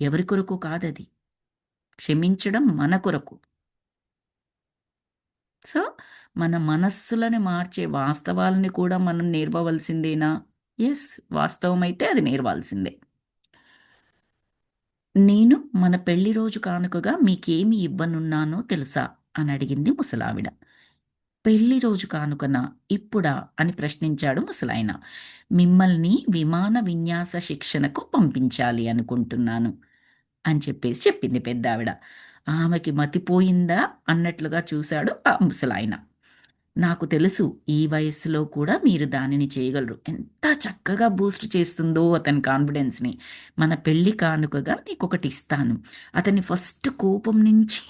ఎవరి కొరకు కాదది. క్షమించడం మన కొరకు. సో, మన మనస్సులని మార్చే వాస్తవాలని కూడా మనం నేర్వవలసిందేనా? యెస్. వాస్తవమైతే అది నేర్వాల్సిందే. నేను మన పెళ్లి రోజు కానుకగా మీకేమి ఇవ్వనున్నానో తెలుసా? అని అడిగింది ముసలావిడ. పెళ్లి రోజు కానుకనా? ఇప్పుడా? అని ప్రశ్నించాడు ముసలాయన. మిమ్మల్ని విమాన విన్యాస శిక్షణకు పంపించాలి అనుకుంటున్నాను అని చెప్పేసి చెప్పింది పెద్దావిడ. ఆమెకి మతిపోయిందా అన్నట్లుగా చూశాడు ఆ ముసలాయన. నాకు తెలుసు ఈ వయస్సులో కూడా మీరు దానిని చేయగలరు. ఎంత చక్కగా బూస్ట్ చేస్తుందో అతని కాన్ఫిడెన్స్‌ని. మన పెళ్లి కానుకగా నీకొకటి ఇస్తాను. అతన్ని ఫస్ట్ కోపం నుంచి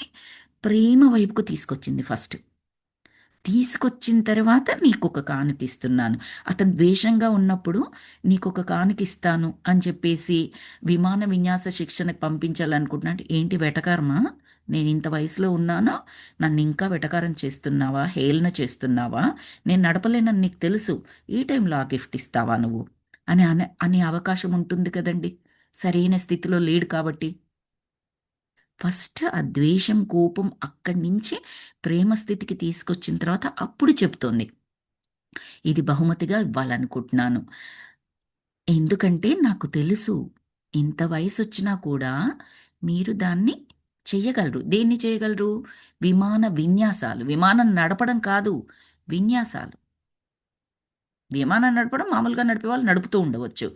ప్రేమ వైపుకు తీసుకొచ్చింది ఫస్ట్. తీసుకొచ్చిన తర్వాత నీకొక కానుకిస్తున్నాను. అతను ద్వేషంగా ఉన్నప్పుడు నీకొక కానుకిస్తాను అని చెప్పేసి విమాన విన్యాస శిక్షణకు పంపించాలనుకుంటున్నా అంటే, ఏంటి వెటకారమా? నేనింత వయసులో ఉన్నాను. నన్నింకా వెటకారం చేస్తున్నావా? హేళన చేస్తున్నావా? నేను నడపలేనని నీకు తెలుసు. ఈ టైంలో ఆ గిఫ్ట్ ఇస్తావా నువ్వు? అనే అవకాశం ఉంటుంది కదండీ! సరైన స్థితిలో లేడు కాబట్టి. ఫస్ట్ ఆ ద్వేషం, కోపం అక్కడి నుంచి ప్రేమ స్థితికి తీసుకొచ్చిన తర్వాత అప్పుడు చెప్తోంది. ఇది బహుమతిగా ఇవ్వాలనుకుంటున్నాను. ఎందుకంటే నాకు తెలుసు ఇంత వయసొచ్చినా కూడా మీరు దాన్ని చెయ్యగలరు. దేన్ని చేయగలరు? విమాన విన్యాసాలు. విమానం నడపడం కాదు. విన్యాసాలు. విమానం నడపడం మామూలుగా నడిపేవాళ్ళు నడుపుతూ ఉండవచ్చు.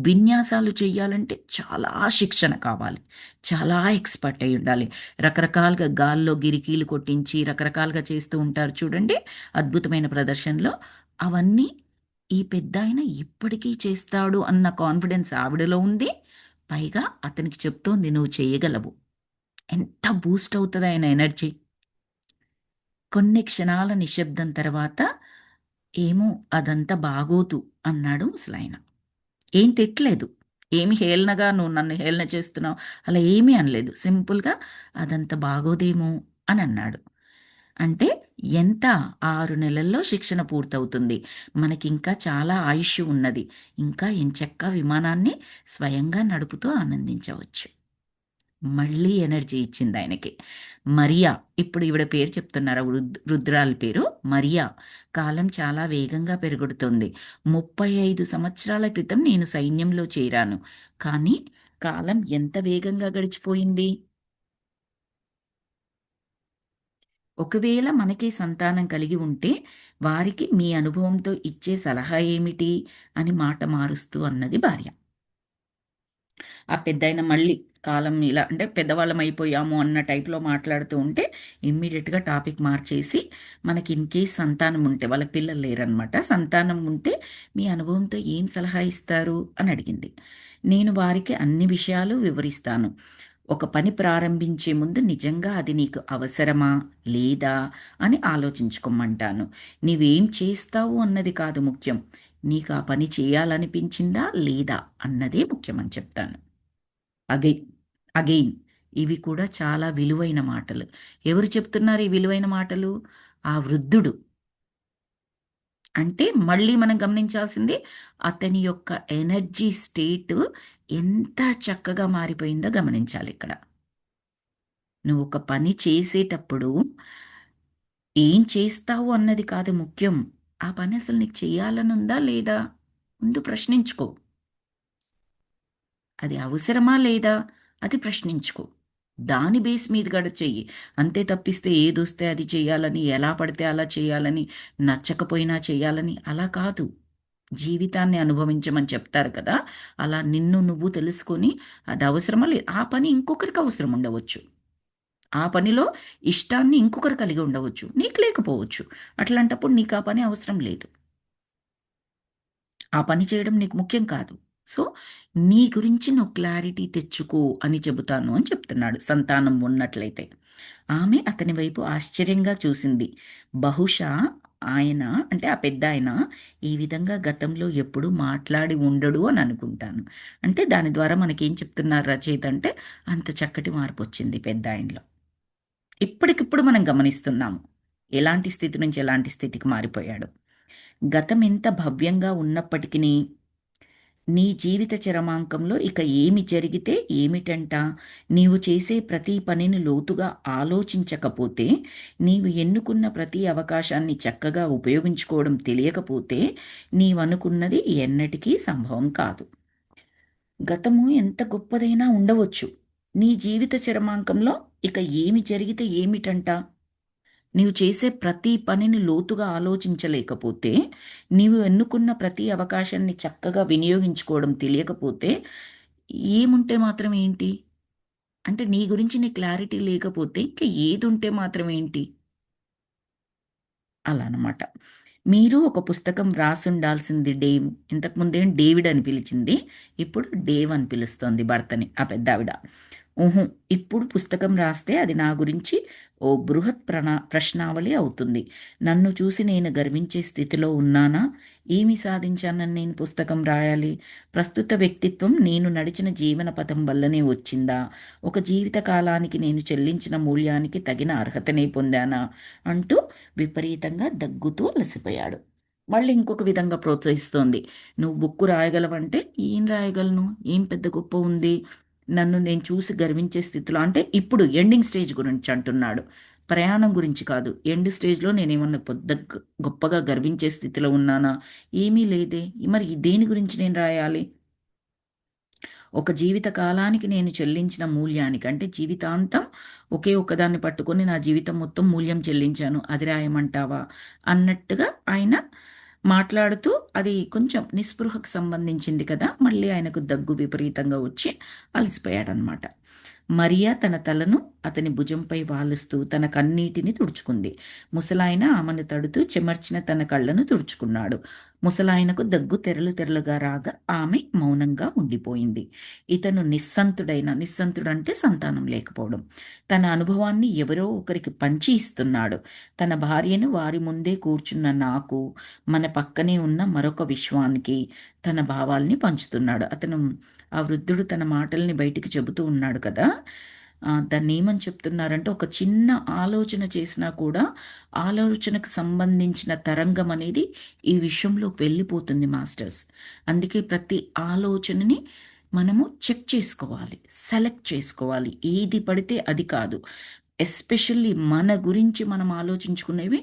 విన్యాసాలు చెయ్యాలంటే చాలా శిక్షణ కావాలి. చాలా ఎక్స్‌పర్ట్ అయ్యుండాలి. రకరకాలుగా గాల్లో గిరికీలు కొట్టించి రకరకాలుగా చేస్తూ ఉంటారు చూడండి. అద్భుతమైన ప్రదర్శనలో. అవన్నీ ఈ పెద్దాయన ఇప్పటికీ చేస్తాడు అన్న కాన్ఫిడెన్స్ ఆవిడలో ఉంది. పైగా అతనికి చెప్తోంది నువ్వు చెయ్యగలవు. ఎంత బూస్ట్ అవుతది ఆయన ఎనర్జీ. కొన్ని క్షణాల నిశ్శబ్దం తర్వాత ఏమో అదంతా బాగోదు అన్నాడు ముసలాయన. ఏం తిట్టలేదు. ఏమి హేళనగా నువ్వు నన్ను హేళన చేస్తున్నావు అలా ఏమీ అనలేదు. సింపుల్‌గా అదంత బాగోదేమో అని అన్నాడు. అంటే ఎంత 6 నెలల్లో శిక్షణ పూర్తవుతుంది. మనకింకా చాలా ఆయుష్షు ఉన్నది. ఇంకా ఎంచక్కా విమానాన్ని స్వయంగా నడుపుతూ ఆనందించవచ్చు. మళ్ళీ ఎనర్జీ ఇచ్చిందాయనకి. మరియా ఇప్పుడు ఈవిడ పేరు చెప్తున్నారు. వృద్ధురాలి పేరు మరియా. కాలం చాలా వేగంగా పెరుగుతుంది. 35 సంవత్సరాల క్రితం నేను సైన్యంలో చేరాను. కానీ కాలం ఎంత వేగంగా గడిచిపోయింది. ఒకవేళ మనకే సంతానం కలిగి ఉంటే వారికి మీ అనుభవంతో ఇచ్చే సలహా ఏమిటి? అని మాట మారుస్తూ అన్నది భార్య. ఆ పెద్దాయన మళ్ళీ కాలం ఇలా అంటే పెద్దవాళ్ళమైపోయాము అన్న టైప్‌లో మాట్లాడుతూ ఉంటే, ఇమ్మీడియేట్‌గా టాపిక్ మార్చేసి, మనకి ఇన్ కేస్ సంతానం ఉంటే, వాళ్ళకి పిల్లలు లేరనమాట. సంతానం ఉంటే మీ అనుభవంతో ఏం సలహా ఇస్తారు? అని అడిగింది. నేను వారికి అన్ని విషయాలు వివరిస్తాను. ఒక పని ప్రారంభించే ముందు నిజంగా అది నీకు అవసరమా? లేదా? అని ఆలోచించుకోమంటాను. నీవేం చేస్తావు అన్నది కాదు ముఖ్యం. నీకు ఆ పని చేయాలనిపించిందా? లేదా? అన్నదే ముఖ్యమని చెప్తాను. అగైన్, అగైన్ ఇవి కూడా చాలా విలువైన మాటలు. ఎవరు చెప్తున్నారు ఈ విలువైన మాటలు? ఆ వృద్ధుడు. అంటే మళ్ళీ మనం గమనించాల్సింది అతని యొక్క ఎనర్జీ స్టేట్ ఎంత చక్కగా మారిపోయిందో గమనించాలిక్కడ. నువ్వు ఒక పని చేసేటప్పుడు ఏం చేస్తావు అన్నది కాదు ముఖ్యం. ఆ పని అసలు నీకు చేయాలనుందా లేదా? ముందు ప్రశ్నించుకో. అది అవసరమా లేదా? అది ప్రశ్నించుకో. దాని బేస్ మీద గడ చెయ్యి. అంతే తప్పిస్తే ఏదొస్తే అది చెయ్యాలని, ఎలా పడితే అలా చేయాలని, నచ్చకపోయినా చెయ్యాలని అలా కాదు. జీవితాన్ని అనుభవించమని చెప్తారు కదా! అలా నిన్ను నువ్వు తెలుసుకొని అది అవసరమా ఆ పని ఇంకొకరికి అవసరం ఉండవచ్చు. ఆ పనిలో ఇష్టాన్ని ఇంకొకరు కలిగి ఉండవచ్చు. నీకు లేకపోవచ్చు. అట్లాంటప్పుడు నీకు ఆ పని అవసరం లేదు. ఆ పని చేయడం నీకు ముఖ్యం కాదు. సో, నీ గురించి నువ్వు క్లారిటీ తెచ్చుకో అని చెబుతాను అని చెప్తున్నాడు సంతానం ఉన్నట్లయితే. ఆమె అతని వైపు ఆశ్చర్యంగా చూసింది. బహుశా ఆయన అంటే ఆ పెద్దాయన ఈ విధంగా గతంలో ఎప్పుడూ మాట్లాడి ఉండడు అని అనుకుంటాను. అంటే దాని ద్వారా మనకేం చెప్తున్నారు రచయిత అంటే, అంత చక్కటి మార్పొచ్చింది పెద్దాయనలో. ఇప్పటికిప్పుడు మనం గమనిస్తున్నాము. ఎలాంటి స్థితి నుంచి ఎలాంటి స్థితికి మారిపోయాడో. గతం ఎంత భవ్యంగా ఉన్నప్పటికినీ, నీ జీవిత చరమాంకంలో ఇక ఏమి జరిగితే ఏమిటంట, నీవు చేసే ప్రతి పనిని లోతుగా ఆలోచించకపోతే, నీవు ఎన్నుకున్న ప్రతి అవకాశాన్ని చక్కగా ఉపయోగించుకోవడం తెలియకపోతే, నీవనుకున్నది ఎన్నటికీ సంభవం కాదు. గతము ఎంత గొప్పదైనా ఉండవచ్చు. నీ జీవిత చరమాంకంలో ఇక ఏమి జరిగితే ఏమిటంట? నీవు చేసే ప్రతి పనిని లోతుగా ఆలోచించలేకపోతే, నీవు ఎన్నుకున్న ప్రతి అవకాశాన్ని చక్కగా వినియోగించుకోవడం తెలియకపోతే, ఏముంటే మాత్రం ఏంటి? అంటే నీ గురించి నీ క్లారిటీ లేకపోతే ఇంక ఏదుంటే మాత్రం ఏంటి? అలా అనమాట. మీరు ఒక పుస్తకం రాసుండాల్సింది డేవ్. ఇంతకుముందేం డేవిడ్ అని పిలిచింది. ఇప్పుడు డేవ్ అని పిలుస్తోంది భర్తని ఆ పెద్దావిడ. హుహు. ఇప్పుడు పుస్తకం రాస్తే అది నా గురించి ఓ బృహత్ ప్రశ్నావళి అవుతుంది. నన్ను చూసి నేను గర్వించే స్థితిలో ఉన్నానా? ఏమి సాధించానని నేను పుస్తకం రాయాలి? ప్రస్తుత వ్యక్తిత్వం నేను నడిచిన జీవన పథం వల్లనే వచ్చిందా? ఒక జీవిత కాలానికి నేను చెల్లించిన మూల్యానికి తగిన అర్హతనే పొందానా? అంటూ విపరీతంగా దగ్గుతూ అలసిపోయాడు. మళ్ళీ ఇంకొక విధంగా ప్రోత్సహిస్తోంది. నువ్వు బుక్కు రాయగలవంటే, ఏం రాయగలను? ఏం పెద్ద గొప్ప ఉంది? నన్ను నేను చూసి గర్వించే స్థితిలో అంటే ఇప్పుడు ఎండింగ్ స్టేజ్ గురించి అంటున్నాడు. ప్రయాణం గురించి కాదు. ఎండ్ స్టేజ్‌లో నేనేమన్నా పెద్ద గొప్పగా గర్వించే స్థితిలో ఉన్నానా? ఏమీ లేదే. మరి దేని గురించి నేను రాయాలి? ఒక జీవిత కాలానికి నేను చెల్లించిన మూల్యానికి అంటే జీవితాంతం ఒకే ఒక్కదాన్ని పట్టుకొని నా జీవితం మొత్తం మూల్యం చెల్లించాను. అది రాయమంటావా? అన్నట్టుగా ఆయన మాట్లాడుతూ అది కొంచెం నిస్పృహకు సంబంధించింది కదా! మళ్ళీ ఆయనకు దగ్గు విపరీతంగా వచ్చి అలసిపోయాడనమాట. మరియా తన తలను అతని భుజంపై వాలుస్తూ తన కన్నీటిని తుడుచుకుంది. ముసలాయన ఆమెను తడుతూ చెమర్చిన తన కళ్ళను తుడుచుకున్నాడు. ముసలాయనకు దగ్గు తెరలు తెరలుగా రాగా ఆమె మౌనంగా ఉండిపోయింది. ఇతను నిస్సంతుడంటే సంతానం లేకపోవడం. తన అనుభవాన్ని ఎవరో ఒకరికి పంచి ఇస్తున్నాడు. తన భార్యను వారి ముందే కూర్చున్న నాకు, మన పక్కనే ఉన్న మరొక విశ్వానికి తన భావాల్ని పంచుతున్నాడు. ఆ వృద్ధుడు తన మాటల్ని బయటికి చెబుతూ ఉన్నాడు కదా! దాన్నేమని చెప్తున్నారంటే, ఒక చిన్న ఆలోచన చేసినా కూడా, ఆలోచనకు సంబంధించిన తరంగం అనేది ఈ విషయంలోకి వెళ్ళిపోతుంది మాస్టర్స్. అందుకే ప్రతి ఆలోచనని మనము చెక్ చేసుకోవాలి. సెలెక్ట్ చేసుకోవాలి. ఏది పడితే అది కాదు. ఎస్పెషల్లీ మన గురించి మనం ఆలోచించుకునేవి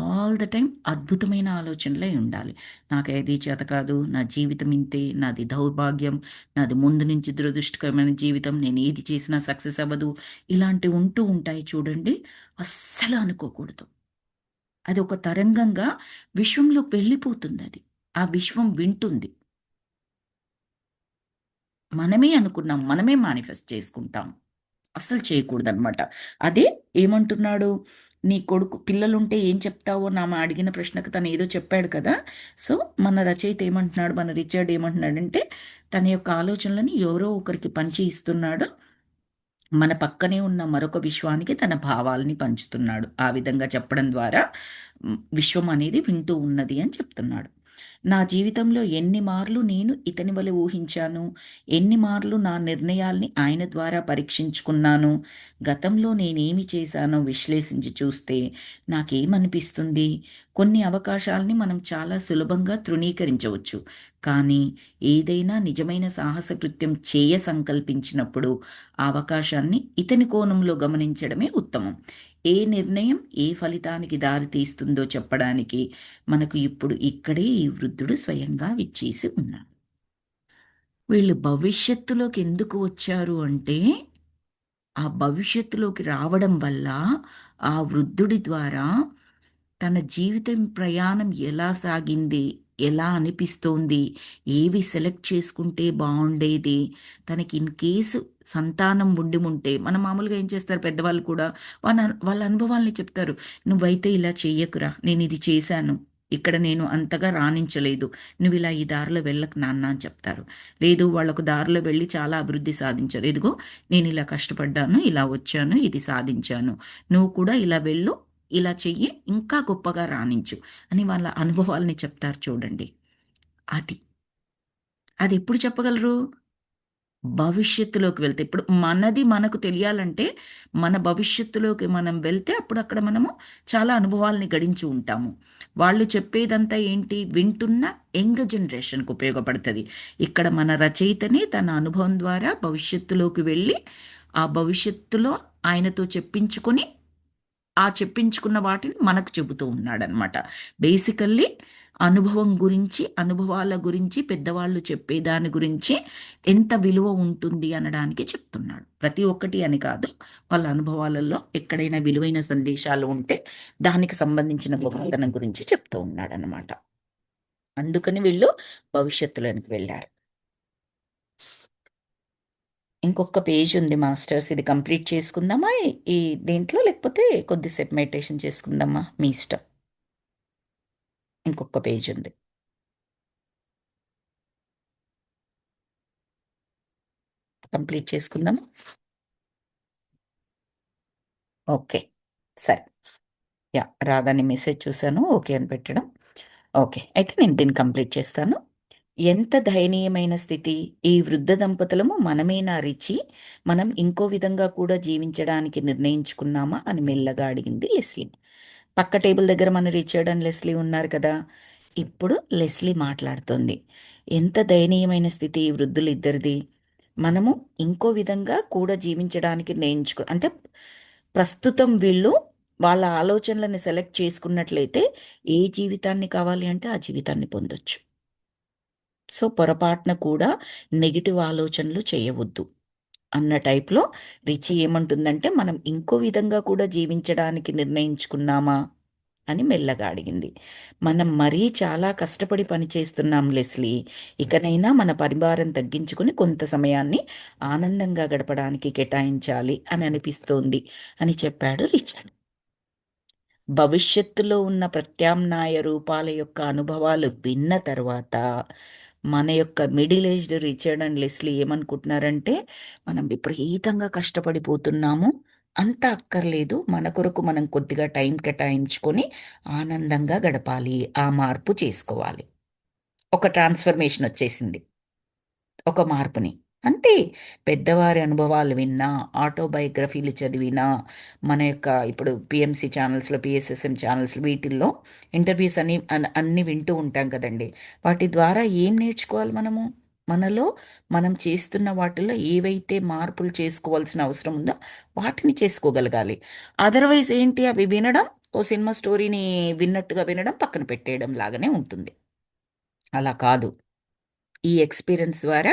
ఆల్ ద టైమ్ అద్భుతమైన ఆలోచనలే ఉండాలి. నాకేది చేత కాదు, నా జీవితం ఇంతే, నాది దౌర్భాగ్యం, నాది ముందు నుంచి దురదృష్టకరమైన జీవితం, నేను ఏది చేసినా సక్సెస్ అవ్వదు. ఇలాంటివి ఉంటూ ఉంటాయి చూడండి. అస్సలు అనుకోకూడదు. అది ఒక తరంగంగా విశ్వంలోకి వెళ్ళిపోతుందది. ఆ విశ్వం వింటుంది. మనమే అనుకున్నాం. మనమే మేనిఫెస్ట్ చేసుకుంటాం. అస్సలు చేయకూడదనమాట. అదే ఏమంటున్నాడు, నీ కొడుకు పిల్లలుంటే ఏం చెప్తావో అడిగిన ప్రశ్నకు తను ఏదో చెప్పాడు కదా! సో, మన రచయిత ఏమంటున్నాడు, మన రిచర్డ్ ఏమంటున్నాడంటే, తన యొక్క ఆలోచనలని ఎవరో ఒకరికి పంచి ఇస్తున్నాడు. మన పక్కనే ఉన్న మరొక విశ్వానికి తన భావాల్ని పంచుతున్నాడు. ఆ విధంగా చెప్పడం ద్వారా విశ్వం అనేది వింటూ ఉన్నది అని చెప్తున్నాడు. నా జీవితంలో ఎన్ని మార్లు నేను ఇతని వలె ఊహించాను, ఎన్ని మార్లు నా నిర్ణయాల్ని ఆయన ద్వారా పరీక్షించుకున్నాను, గతంలో నేనేమి చేశానో విశ్లేషించి చూస్తే నాకేమనిపిస్తుంది, కొన్ని అవకాశాల్ని మనం చాలా సులభంగా తృణీకరించవచ్చు. కానీ ఏదైనా నిజమైన సాహస కృత్యం సంకల్పించినప్పుడు ఆ అవకాశాన్ని ఇతని కోణంలో గమనించడమే ఉత్తమం. ఏ నిర్ణయం ఏ ఫలితానికి దారి తీస్తుందో చెప్పడానికి మనకు ఇప్పుడు ఇక్కడే ఈ వృద్ధుడు స్వయంగా విచ్చేసి ఉన్నాడు. వీళ్ళు భవిష్యత్తులోకి ఎందుకు వచ్చారు అంటే, ఆ భవిష్యత్తులోకి రావడం వల్ల ఆ వృద్ధుడి ద్వారా తన జీవితం ప్రయాణం ఎలా సాగింది? ఎలా అనిపిస్తోంది? ఏవి సెలెక్ట్ చేసుకుంటే బావుండేది? తనకి ఇన్ కేసు సంతానం ఉంటే మనం మామూలుగా ఏం చేస్తారు పెద్దవాళ్ళు కూడా వాళ్ళ అనుభవాల్ని చెప్తారు. "నువ్వైతే ఇలా చెయ్యకురా! నేనిది చేశాను. ఇక్కడ నేను అంతగా రాణించలేదు. నువ్విలా ఈ దారిలో వెళ్ళకు నాన్న" అని చెప్తారు. లేదు వాళ్ళొక దారిలో వెళ్ళి చాలా అభివృద్ధి సాధించారు. "ఇదిగో నేనిలా కష్టపడ్డాను, ఇలా వచ్చాను, ఇది సాధించాను. నువ్వు కూడా ఇలా వెళ్ళు. ఇలా చెయ్యి, ఇంకా గొప్పగా రాణించు అని వాళ్ళ అనుభవాల్ని చెప్తారు చూడండి. అది. అది ఎప్పుడు చెప్పగలరు? భవిష్యత్తులోకి వెళ్తే. ఇప్పుడు మనది మనకు తెలియాలంటే, మన భవిష్యత్తులోకి మనం వెళ్తే అప్పుడు అక్కడ మనము చాలా అనుభవాల్ని గడించి ఉంటాము. వాళ్ళు చెప్పేదంతా ఏంటి? వింటున్న యంగ్ జనరేషన్‌కి ఉపయోగపడతది. ఇక్కడ మన రచయితనే తన అనుభవం ద్వారా భవిష్యత్తులోకి వెళ్ళి, ఆ భవిష్యత్తులో ఆయనతో చెప్పించుకొని ఆ చెప్పించుకున్న వాటిని మనకు చెబుతూ ఉన్నాడనమాట. బేసికల్లీ అనుభవం గురించి, అనుభవాల గురించి పెద్దవాళ్ళు చెప్పేదాని గురించి ఎంత విలువ ఉంటుంది అనడానికి చెప్తున్నాడు. ప్రతి ఒక్కటి అని కాదు. వాళ్ళ అనుభవాలలో ఎక్కడైనా విలువైన సందేశాలు ఉంటే దానికి సంబంధించిన గొప్పతనం గురించి చెప్తూ ఉన్నాడనమాట. అందుకని వీళ్ళు భవిష్యత్తులోనికి వెళ్లారు. ఇంకొక పేజ్ ఉంది మాస్టర్స్. ఇది కంప్లీట్ చేసుకుందామా ఈ దీంట్లో? లేకపోతే కొద్దిసేపు మెడిటేషన్ చేసుకుందామా? మీ ఇష్టం. ఇంకొక పేజ్ ఉంది. కంప్లీట్ చేసుకుందామా? ఓకే. సరే. యాహ్! రాదని మెసేజ్ చూసాను. ఓకే అని పెట్టడం. ఓకే. అయితే నేను దీన్ని కంప్లీట్ చేస్తాను. ఎంత దయనీయమైన స్థితి! ఈ వృద్ధ దంపతులము మనమేనా రిచీ? మనం ఇంకో విధంగా కూడా జీవించడానికి నిర్ణయించుకున్నామా? అని మెల్లగా అడిగింది లెస్లీ. పక్క టేబుల్ దగ్గర మన రిచర్డ్ అండ్ లెస్లీ ఉన్నారు కదా! ఇప్పుడు లెస్లీ మాట్లాడుతోంది. ఎంత దయనీయమైన స్థితి ఈ వృద్ధులిద్దరిది. మనము ఇంకో విధంగా కూడా జీవించడానికి అంటే ప్రస్తుతం వీళ్ళు వాళ్ళ ఆలోచనలను సెలెక్ట్ చేసుకున్నట్లయితే ఏ జీవితాన్ని కావాలి అంటే ఆ జీవితాన్ని పొందొచ్చు. సో, పొరపాటున కూడా నెగెటివ్ ఆలోచనలు చేయవద్దు అన్న టైప్‌లో రిచీ ఏమంటుందంటే, మనం ఇంకో విధంగా కూడా జీవించడానికి నిర్ణయించుకున్నామా? అని మెల్లగా అడిగింది. మనం మరీ చాలా కష్టపడి పని చేస్తున్నాం లెస్లీ. ఇకనైనా మన పరిభారం తగ్గించుకొని కొంత సమయాన్ని ఆనందంగా గడపడానికి కేటాయించాలి అని అనిపిస్తోంది అని చెప్పాడు రిచర్డ్. భవిష్యత్తులో ఉన్న ప్రత్యామ్నాయ రూపాల యొక్క అనుభవాలు విన్న తర్వాత మన యొక్క middle aged Richard and Leslie ఏమనుకుంటున్నారంటే, మనం విపరీతంగా కష్టపడిపోతున్నాము. అంత అక్కర్లేదు. మన కొరకు మనం కొద్దిగా టైం కేటాయించుకొని ఆనందంగా గడపాలి. ఆ మార్పు చేసుకోవాలి. ఒక ట్రాన్స్‌ఫర్మేషన్ వచ్చేసింది. ఒక మార్పుని. అంతే. పెద్దవారి అనుభవాలు విన్నా, ఆటోబయోగ్రఫీలు చదివినా, మన యొక్క ఇప్పుడు పీఎంసీ ఛానల్స్‌లో, పీఎస్ఎస్ఎం ఛానల్స్ వీటిల్లో ఇంటర్వ్యూస్ అన్నీ వింటూ ఉంటాం కదండీ! వాటి ద్వారా ఏం నేర్చుకోవాలి మనము? మనలో మనం చేస్తున్న వాటిల్లో ఏవైతే మార్పులు చేసుకోవాల్సిన అవసరం ఉందో వాటిని చేసుకోగలగాలి. అదర్‌వైజ్ ఏంటి అవి వినడం, ఓ సినిమా స్టోరీని విన్నట్టుగా వినడం, పక్కన పెట్టేయడం లాగానే ఉంటుంది. అలా కాదు. ఈ ఎక్స్‌పీరియన్స్ ద్వారా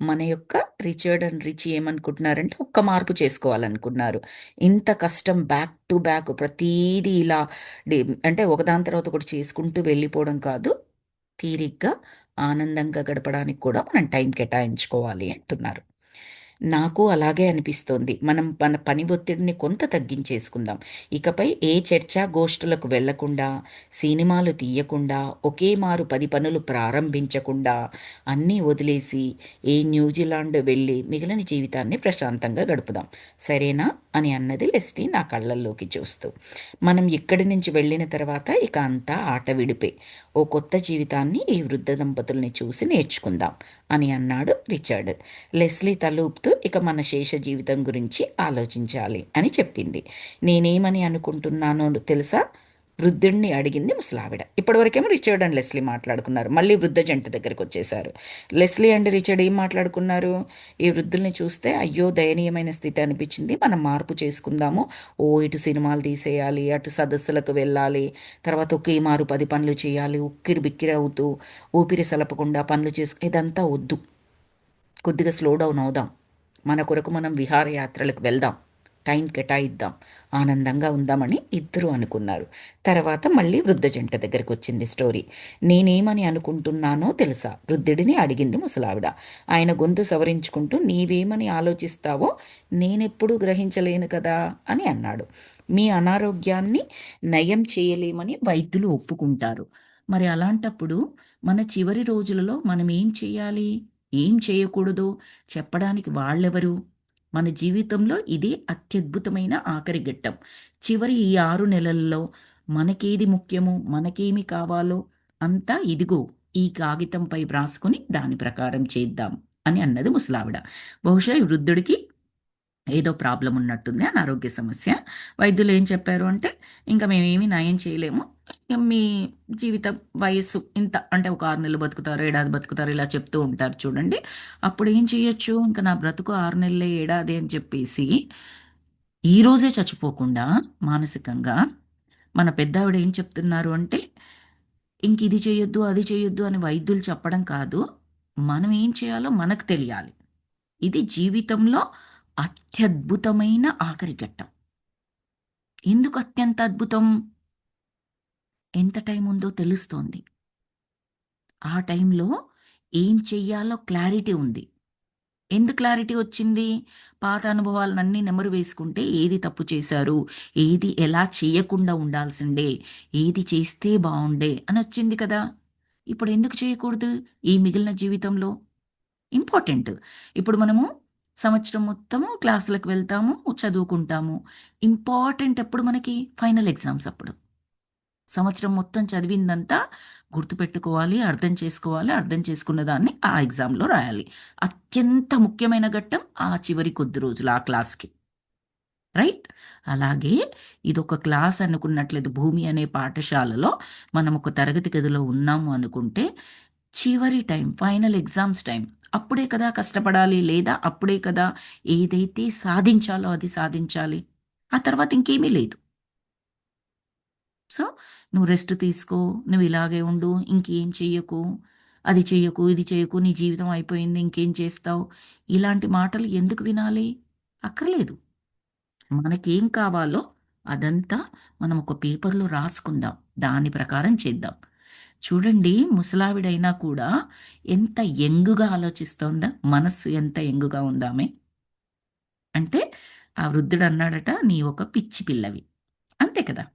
మన యొక్క రిచర్డ్ అండ్ రిచీ ఏమనుకుంటున్నారంటే ఒక్క మార్పు చేసుకోవాలనుకున్నారు. ఇంత కష్టం బ్యాక్ టు బ్యాక్ ప్రతీదీ ఇలా డి అంటే ఒకదాని తర్వాత ఒకటి చేసుకుంటూ వెళ్ళిపోవడం కాదు. తీరిగ్గా, ఆనందంగా గడపడానికి కూడా మనం టైం కేటాయించుకోవాలి అంటున్నారు. నాకు అలాగే అనిపిస్తోంది. మనం మన పని ఒత్తిడిని కొంత తగ్గించేసుకుందాం. ఇకపై ఏ చర్చా గోష్ఠులకు వెళ్ళకుండా, సినిమాలు తీయకుండా, ఒకే మారు 10 పనులు ప్రారంభించకుండా, అన్నీ వదిలేసి ఏ న్యూజిలాండ్ వెళ్ళి మిగిలిన జీవితాన్ని ప్రశాంతంగా గడుపుదాం. సరేనా? అని అన్నది లెస్లీ నా కళ్ళల్లోకి చూస్తూ. మనం ఇక్కడి నుంచి వెళ్ళిన తర్వాత ఇక అంతా ఆట విడిపే. ఓ కొత్త జీవితాన్ని ఈ వృద్ధ దంపతుల్ని చూసి నేర్చుకుందాం అని అన్నాడు రిచర్డ్. లెస్లీ తలూపుతూ ఇక మన శేష జీవితం గురించి ఆలోచించాలి అని చెప్పింది. నేనేమని అనుకుంటున్నానో తెలుసా? వృద్ధుడిని అడిగింది ముసలావిడ. ఇప్పటివరకేమో రిచర్డ్ అండ్ లెస్లీ మాట్లాడుకున్నారు. మళ్ళీ వృద్ధ జంట దగ్గరికి వచ్చేశారు. లెస్లీ అండ్ రిచర్డ్ ఏం మాట్లాడుకున్నారు? ఈ వృద్ధుల్ని చూస్తే అయ్యో దయనీయమైన స్థితి అనిపించింది. మనం మార్పు చేసుకుందాము. ఇటు సినిమాలు తీసేయాలి, అటు సదస్సులకు వెళ్ళాలి, తర్వాత ఒకే మారు 10 పనులు చేయాలి, ఉక్కిరి బిక్కిరి అవుతూ ఊపిరి సలపకుండా పనులు ఇదంతా వద్దు. కొద్దిగా స్లో డౌన్ అవుదాం. మన కొరకు మనం విహారయాత్రలకు వెళ్దాం. టైం కేటాయిద్దాం. ఆనందంగా ఉందామని ఇద్దరూ అనుకున్నారు. తర్వాత మళ్ళీ వృద్ధ జంట దగ్గరికి వచ్చింది స్టోరీ. నేనేమని అనుకుంటున్నానో తెలుసా? వృద్ధుడిని అడిగింది ముసలావిడ. ఆయన గొంతు సవరించుకుంటూ నీవేమని ఆలోచిస్తావో నేనెప్పుడూ గ్రహించలేను కదా అని అన్నాడు. మీ అనారోగ్యాన్ని నయం చేయలేమని వైద్యులు ఒప్పుకుంటారు. మరి అలాంటప్పుడు మన చివరి రోజులలో మనం ఏం చేయాలి? ఏం చేయకూడదో చెప్పడానికి వాళ్ళెవరు? మన జీవితంలో ఇది అత్యద్భుతమైన ఆఖరి ఘట్టం. చివరి ఈ 6 నెలల్లో మనకేది ముఖ్యమో, మనకేమి కావాలో అంతా ఇదిగో ఈ కాగితంపై వ్రాసుకొని దాని ప్రకారం చేద్దాం అని అన్నది ముసలావిడ. బహుశా ఈ వృద్ధుడికి ఏదో ప్రాబ్లమ్ ఉన్నట్టుంది, అనారోగ్య సమస్య. వైద్యులు ఏం చెప్పారు అంటే, "ఇంక మేమేమి నయం చేయలేము. ఇక మీ జీవిత వయస్సు ఇంత అంటే ఒక 6 నెలలు బతుకుతారు, ఏడాది బతుకుతారు" ఇలా చెప్తూ ఉంటారు చూడండి. అప్పుడు ఏం చేయొచ్చు? ఇంక నా బ్రతుకు 6 నెలలే, ఏడాది అని చెప్పేసి ఈ రోజే చచ్చిపోకుండా మానసికంగా మన పెద్దావిడ ఏం చెప్తున్నారు అంటే, ఇంక ఇది చేయొద్దు, అది చేయొద్దు అని వైద్యులు చెప్పడం కాదు. మనం ఏం చేయాలో మనకు తెలియాలి. ఇది జీవితంలో అత్యద్భుతమైన ఆఖరి ఘట్టం. ఎందుకు అత్యంత అద్భుతం? ఎంత టైం ఉందో తెలుస్తోంది. ఆ టైంలో ఏం చెయ్యాలో క్లారిటీ ఉంది. ఎందుకు క్లారిటీ వచ్చింది? పాత అనుభవాలనన్నీ నెమరు వేసుకుంటే ఏది తప్పు చేశారు? ఏది ఎలా చేయకుండా ఉండాల్సిండే? ఏది చేస్తే బావుండే అనొచ్చింది కదా! ఇప్పుడెందుకు చేయకూడదు ఈ మిగిలిన జీవితంలో? ఇంపార్టెంట్. ఇప్పుడు మనము సంవత్సరం మొత్తము క్లాసులకు వెళ్తాము, చదువుకుంటాము. ఇంపార్టెంట్ ఎప్పుడు మనకి? ఫైనల్ ఎగ్జామ్స్ అప్పుడు. సంవత్సరం మొత్తం చదివిందంతా గుర్తుపెట్టుకోవాలి, అర్థం చేసుకోవాలి, అర్థం చేసుకున్న దాన్ని ఆ ఎగ్జామ్‌లో రాయాలి. అత్యంత ముఖ్యమైన ఘట్టం ఆ చివరి కొద్ది రోజులు ఆ క్లాస్‌కి. రైట్? అలాగే ఇదొక క్లాస్ అనుకున్నట్లయితే భూమి అనే పాఠశాలలో మనం ఒక తరగతి గదిలో ఉన్నాము అనుకుంటే, చివరి టైం, ఫైనల్ ఎగ్జామ్స్ టైం. అప్పుడే కదా కష్టపడాలి. లేదా అప్పుడే కదా ఏదైతే సాధించాలో అది సాధించాలి. ఆ తర్వాత ఇంకేమీ లేదు. సో, నువ్వు రెస్ట్ తీసుకో, నువ్వు ఇలాగే ఉండు, ఇంకేం చెయ్యకు, అది చెయ్యకు, ఇది చెయ్యకు, నీ జీవితం అయిపోయింది, ఇంకేం చేస్తావు? ఇలాంటి మాటలు ఎందుకు వినాలి? అక్కర్లేదు. మనకేం కావాలో అదంతా మనం ఒక పేపర్‌లో రాసుకుందాం. దాని ప్రకారం చేద్దాం. చూడండి, ముసలావిడైనా కూడా ఎంత యంగ్‌గా ఆలోచిస్తోందా? మనస్సు ఎంత యంగ్‌గా ఉందామె. అంటే ఆ వృద్ధుడన్నాడట, "నీవు ఒక పిచ్చి పిల్లవి." అంతే కదా!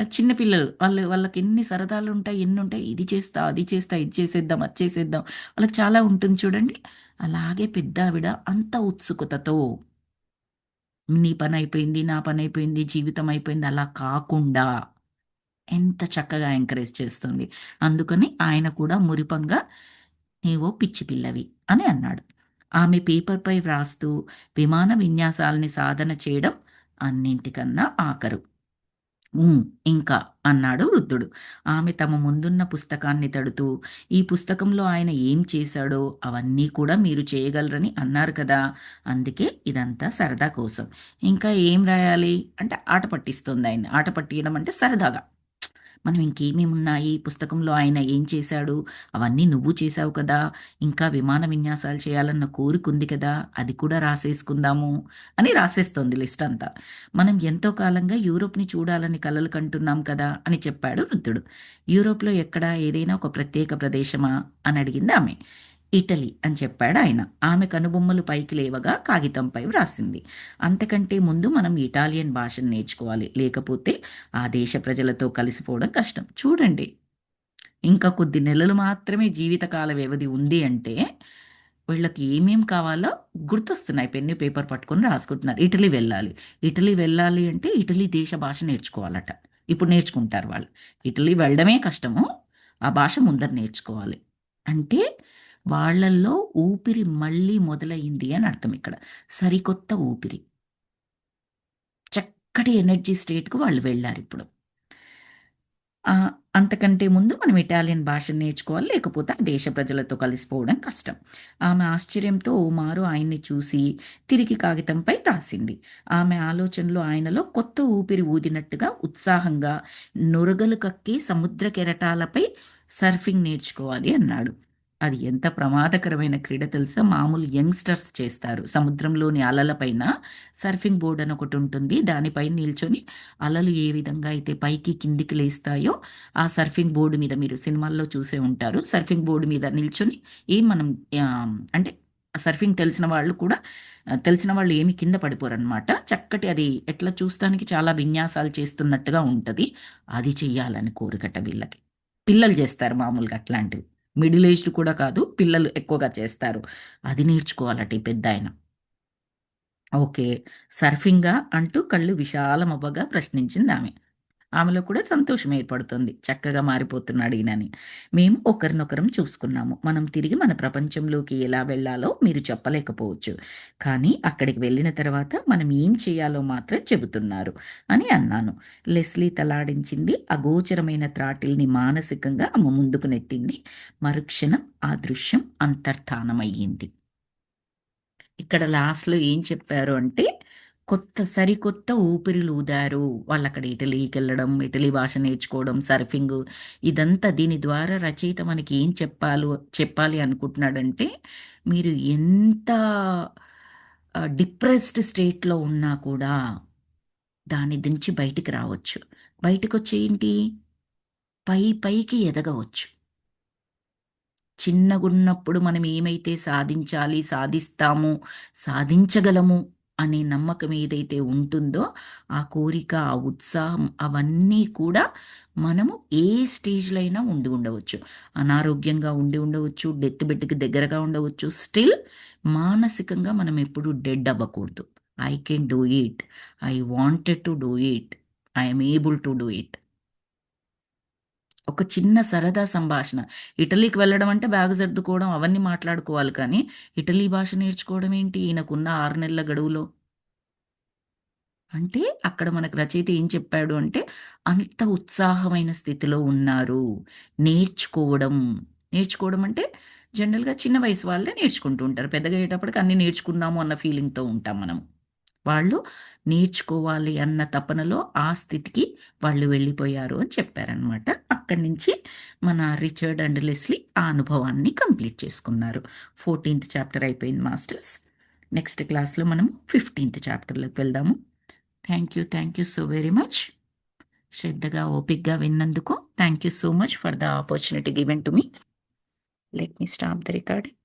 చిన్న పిల్లలు వాళ్ళకెన్ని సరదాలుంటాయి, ఎన్నుంటాయి. ఇది చేస్తా, అది చేస్తా, ఇది చేసేద్దాం, అది చేసేద్దాం. వాళ్ళకి చాలా ఉంటుంది చూడండి. అలాగే పెద్దావిడ అంత ఉత్సుకతతో నీ పనయిపోయింది, నా పనయిపోయింది, జీవితం అయిపోయింది అలా కాకుండా ఎంత చక్కగా ఎంకరేజ్ చేస్తుంది. అందుకని ఆయన కూడా మురిపంగా "నీవో పిచ్చి పిల్లవి" అని అన్నాడు. ఆమె పేపర్‌పై వ్రాస్తూ విమాన విన్యాసాల్ని సాధన చేయడం అన్నింటికన్నా ఆఖరు. హ్మ్. ఇంకా అన్నాడు వృద్ధుడు. ఆమె తమ ముందున్న పుస్తకాన్ని తడుతూ, "ఈ పుస్తకంలో ఆయన ఏం చేశాడో అవన్నీ కూడా మీరు చేయగలరని అన్నారు కదా! అందుకే ఇదంతా సరదా కోసం. ఇంకా ఏం రాయాలి?" అంటే ఆట పట్టిస్తోందాయన్ని. ఆట పట్టియడం అంటే సరదాగా. మనం ఇంకేమేమున్నాయి, పుస్తకంలో ఆయన ఏం చేశాడు, అవన్నీ నువ్వు చేశావు కదా! ఇంకా విమాన విన్యాసాలు చేయాలన్న కోరికుంది కదా! అది కూడా రాసేసుకుందాము అని రాసేస్తోంది లిస్టంతా. మనం ఎంతో కాలంగా యూరోప్‌ని చూడాలని కలలు కంటున్నాం కదా! అని చెప్పాడు వృద్ధుడు. యూరోప్‌లో ఎక్కడ? ఏదైనా ఒక ప్రత్యేక ప్రదేశమా? అని అడిగిందామె. ఇటలీ అని చెప్పాడాయన. ఆమె కనుబొమ్మలు పైకి లేవగా కాగితంపై వ్రాసింది. అంతకంటే ముందు మనం ఇటాలియన్ భాషను నేర్చుకోవాలి. లేకపోతే ఆ దేశ ప్రజలతో కలిసిపోవడం కష్టం. చూడండి, ఇంకా కొద్ది నెలలు మాత్రమే జీవితకాల వ్యవధి ఉంది అంటే, వీళ్ళకి ఏమేం కావాలో గుర్తొస్తున్నాయి. పెన్ను, పేపర్ పట్టుకొని రాసుకుంటున్నారు. ఇటలీ వెళ్ళాలి. ఇటలీ వెళ్ళాలి అంటే ఇటలీ దేశ భాష నేర్చుకోవాలట. ఇప్పుడు నేర్చుకుంటారు వాళ్ళు. ఇటలీ వెళ్ళడమే కష్టము. ఆ భాష ముందర నేర్చుకోవాలి. అంటే వాళ్ళల్లో ఊపిరి మళ్ళీ మొదలయింది అని అర్థం ఇక్కడ. సరికొత్త ఊపిరి. చక్కటి ఎనర్జీ స్టేట్‌కి వాళ్ళు వెళ్లారిప్పుడు. అంతకంటే ముందు మనం ఇటాలియన్ భాషను నేర్చుకోవాలి. లేకపోతే ఆ దేశ ప్రజలతో కలిసిపోవడం కష్టం. ఆమె ఆశ్చర్యంతో ఓ మారు ఆయన్ని చూసి తిరిగి కాగితంపై రాసింది. ఆమె ఆలోచనలు ఆయనలో కొత్త ఊపిరి ఊదినట్టుగా ఉత్సాహంగా నురగలు కక్కి సముద్ర కెరటాలపై సర్ఫింగ్ నేర్చుకోవాలి అన్నాడు. అది ఎంత ప్రమాదకరమైన క్రీడ తెలుసా? మామూలు యంగ్‌స్టర్స్ చేస్తారు. సముద్రంలోని అలల పైన సర్ఫింగ్ బోర్డ్ అని ఒకటుంటుంది. దానిపైన నిల్చొని అలలు ఏ విధంగా అయితే పైకి, కిందికి లేస్తాయో, ఆ సర్ఫింగ్ బోర్డ్ మీద మీరు సినిమాల్లో చూసే ఉంటారు. సర్ఫింగ్ బోర్డ్ మీద నిల్చొని మనం అంటే సర్ఫింగ్ తెలిసిన వాళ్ళు కూడా తెలిసిన వాళ్ళు ఏమి కింద పడిపోరనమాట. చక్కటి అది ఎట్లా చూస్తానికి చాలా విన్యాసాలు చేస్తున్నట్టుగా ఉంటది. అది చెయ్యాలని కోరికట వీళ్ళకి. పిల్లలు చేస్తారు మామూలుగా అట్లాంటివి. మిడిల్ ఏజ్డ్ కూడా కాదు. పిల్లలు ఎక్కువగా చేస్తారు. అది నేర్చుకోవాలట ఈ పెద్దాయన. ఓకే. సర్ఫింగా అంటూ కళ్ళు విశాలమవ్వగా ప్రశ్నించిందామె. ఆమెలో కూడా సంతోషం ఏర్పడుతుంది. చక్కగా మారిపోతున్నాడు ఈయనని. మేము ఒకరినొకరం చూసుకున్నాము. మనం తిరిగి మన ప్రపంచంలోకి ఎలా వెళ్ళాలో మీరు చెప్పలేకపోవచ్చు. కానీ అక్కడికి వెళ్ళిన తర్వాత మనం ఏం చేయాలో మాత్రం చెబుతున్నారు అని అన్నాను. లెస్లీ తలాడించింది. అగోచరమైన త్రాటిల్‌ని మానసికంగా ఆమె ముందుకు నెట్టింది. మరుక్షణం ఆ దృశ్యం అంతర్ధానమయ్యింది. ఇక్కడ లాస్ట్‌లో ఏం చెప్పారు అంటే, సరికొత్త ఊపిరులూదారు. వాళ్ళక్కడ ఇటలీకెళ్ళడం, ఇటలీ భాష నేర్చుకోవడం, సర్ఫింగు ఇదంతా దీని ద్వారా రచయిత మనకి ఏం చెప్పాలి అనుకుంటున్నాడంటే, మీరు ఎంత డిప్రెస్డ్ స్టేట్‌లో ఉన్నా కూడా దాని నుంచి బయటికి రావచ్చు. బయటికొచ్చి ఏంటి? పైకి ఎదగవచ్చు. చిన్నగున్నప్పుడు మనం ఏమైతే సాధించాలి, సాధిస్తాము, సాధించగలము అనే నమ్మకం ఏదైతే ఉంటుందో, ఆ కోరిక, ఆ ఉత్సాహం అవన్నీ కూడా మనము ఏ స్టేజ్‌లో అయినా ఉండి ఉండవచ్చు. అనారోగ్యంగా ఉండి ఉండవచ్చు, డెత్ బెడ్‌కి దగ్గరగా ఉండవచ్చు. స్టిల్ మానసికంగా మనం ఎప్పుడు డెడ్ అవ్వకూడదు. I can do it. I wanted to do it. I am able to do it. ఒక చిన్న సరదా సంభాషణ. ఇటలీకి వెళ్ళడం అంటే బ్యాగ్ సర్దుకోవడం అవన్నీ మాట్లాడుకోవాలి కానీ, ఇటలీ భాష నేర్చుకోవడం ఏంటి ఈయనకున్న 6 నెలల గడువులో? అంటే అక్కడ మనకు రచయిత ఏం చెప్పాడు అంటే, అంత ఉత్సాహమైన స్థితిలో ఉన్నారు. నేర్చుకోవడం. నేర్చుకోవడం అంటే జనరల్‌గా చిన్న వయసు వాళ్ళే నేర్చుకుంటూ ఉంటారు. పెద్దగా అయ్యేటప్పటికి అన్నీ నేర్చుకున్నాము అన్న ఫీలింగ్‌తో ఉంటాం మనం. వాళ్ళు నేర్చుకోవాలి అన్న తపనలో ఆ స్థితికి వాళ్ళు వెళ్ళిపోయారు అని చెప్పారనమాట. అక్కడి నుంచి మన రిచర్డ్ అండ్ లెస్లీ ఆ అనుభవాన్ని కంప్లీట్ చేసుకున్నారు. 14థ్ చాప్టర్ అయిపోయింది మాస్టర్స్. నెక్స్ట్ క్లాస్‌లో మనం 15థ్ చాప్టర్‌లోకి వెళ్దాము. Thank you so very much. శ్రద్ధగా, ఓపికగా విన్నందుకు thank you so much for the opportunity given to me. Let me stop the recording.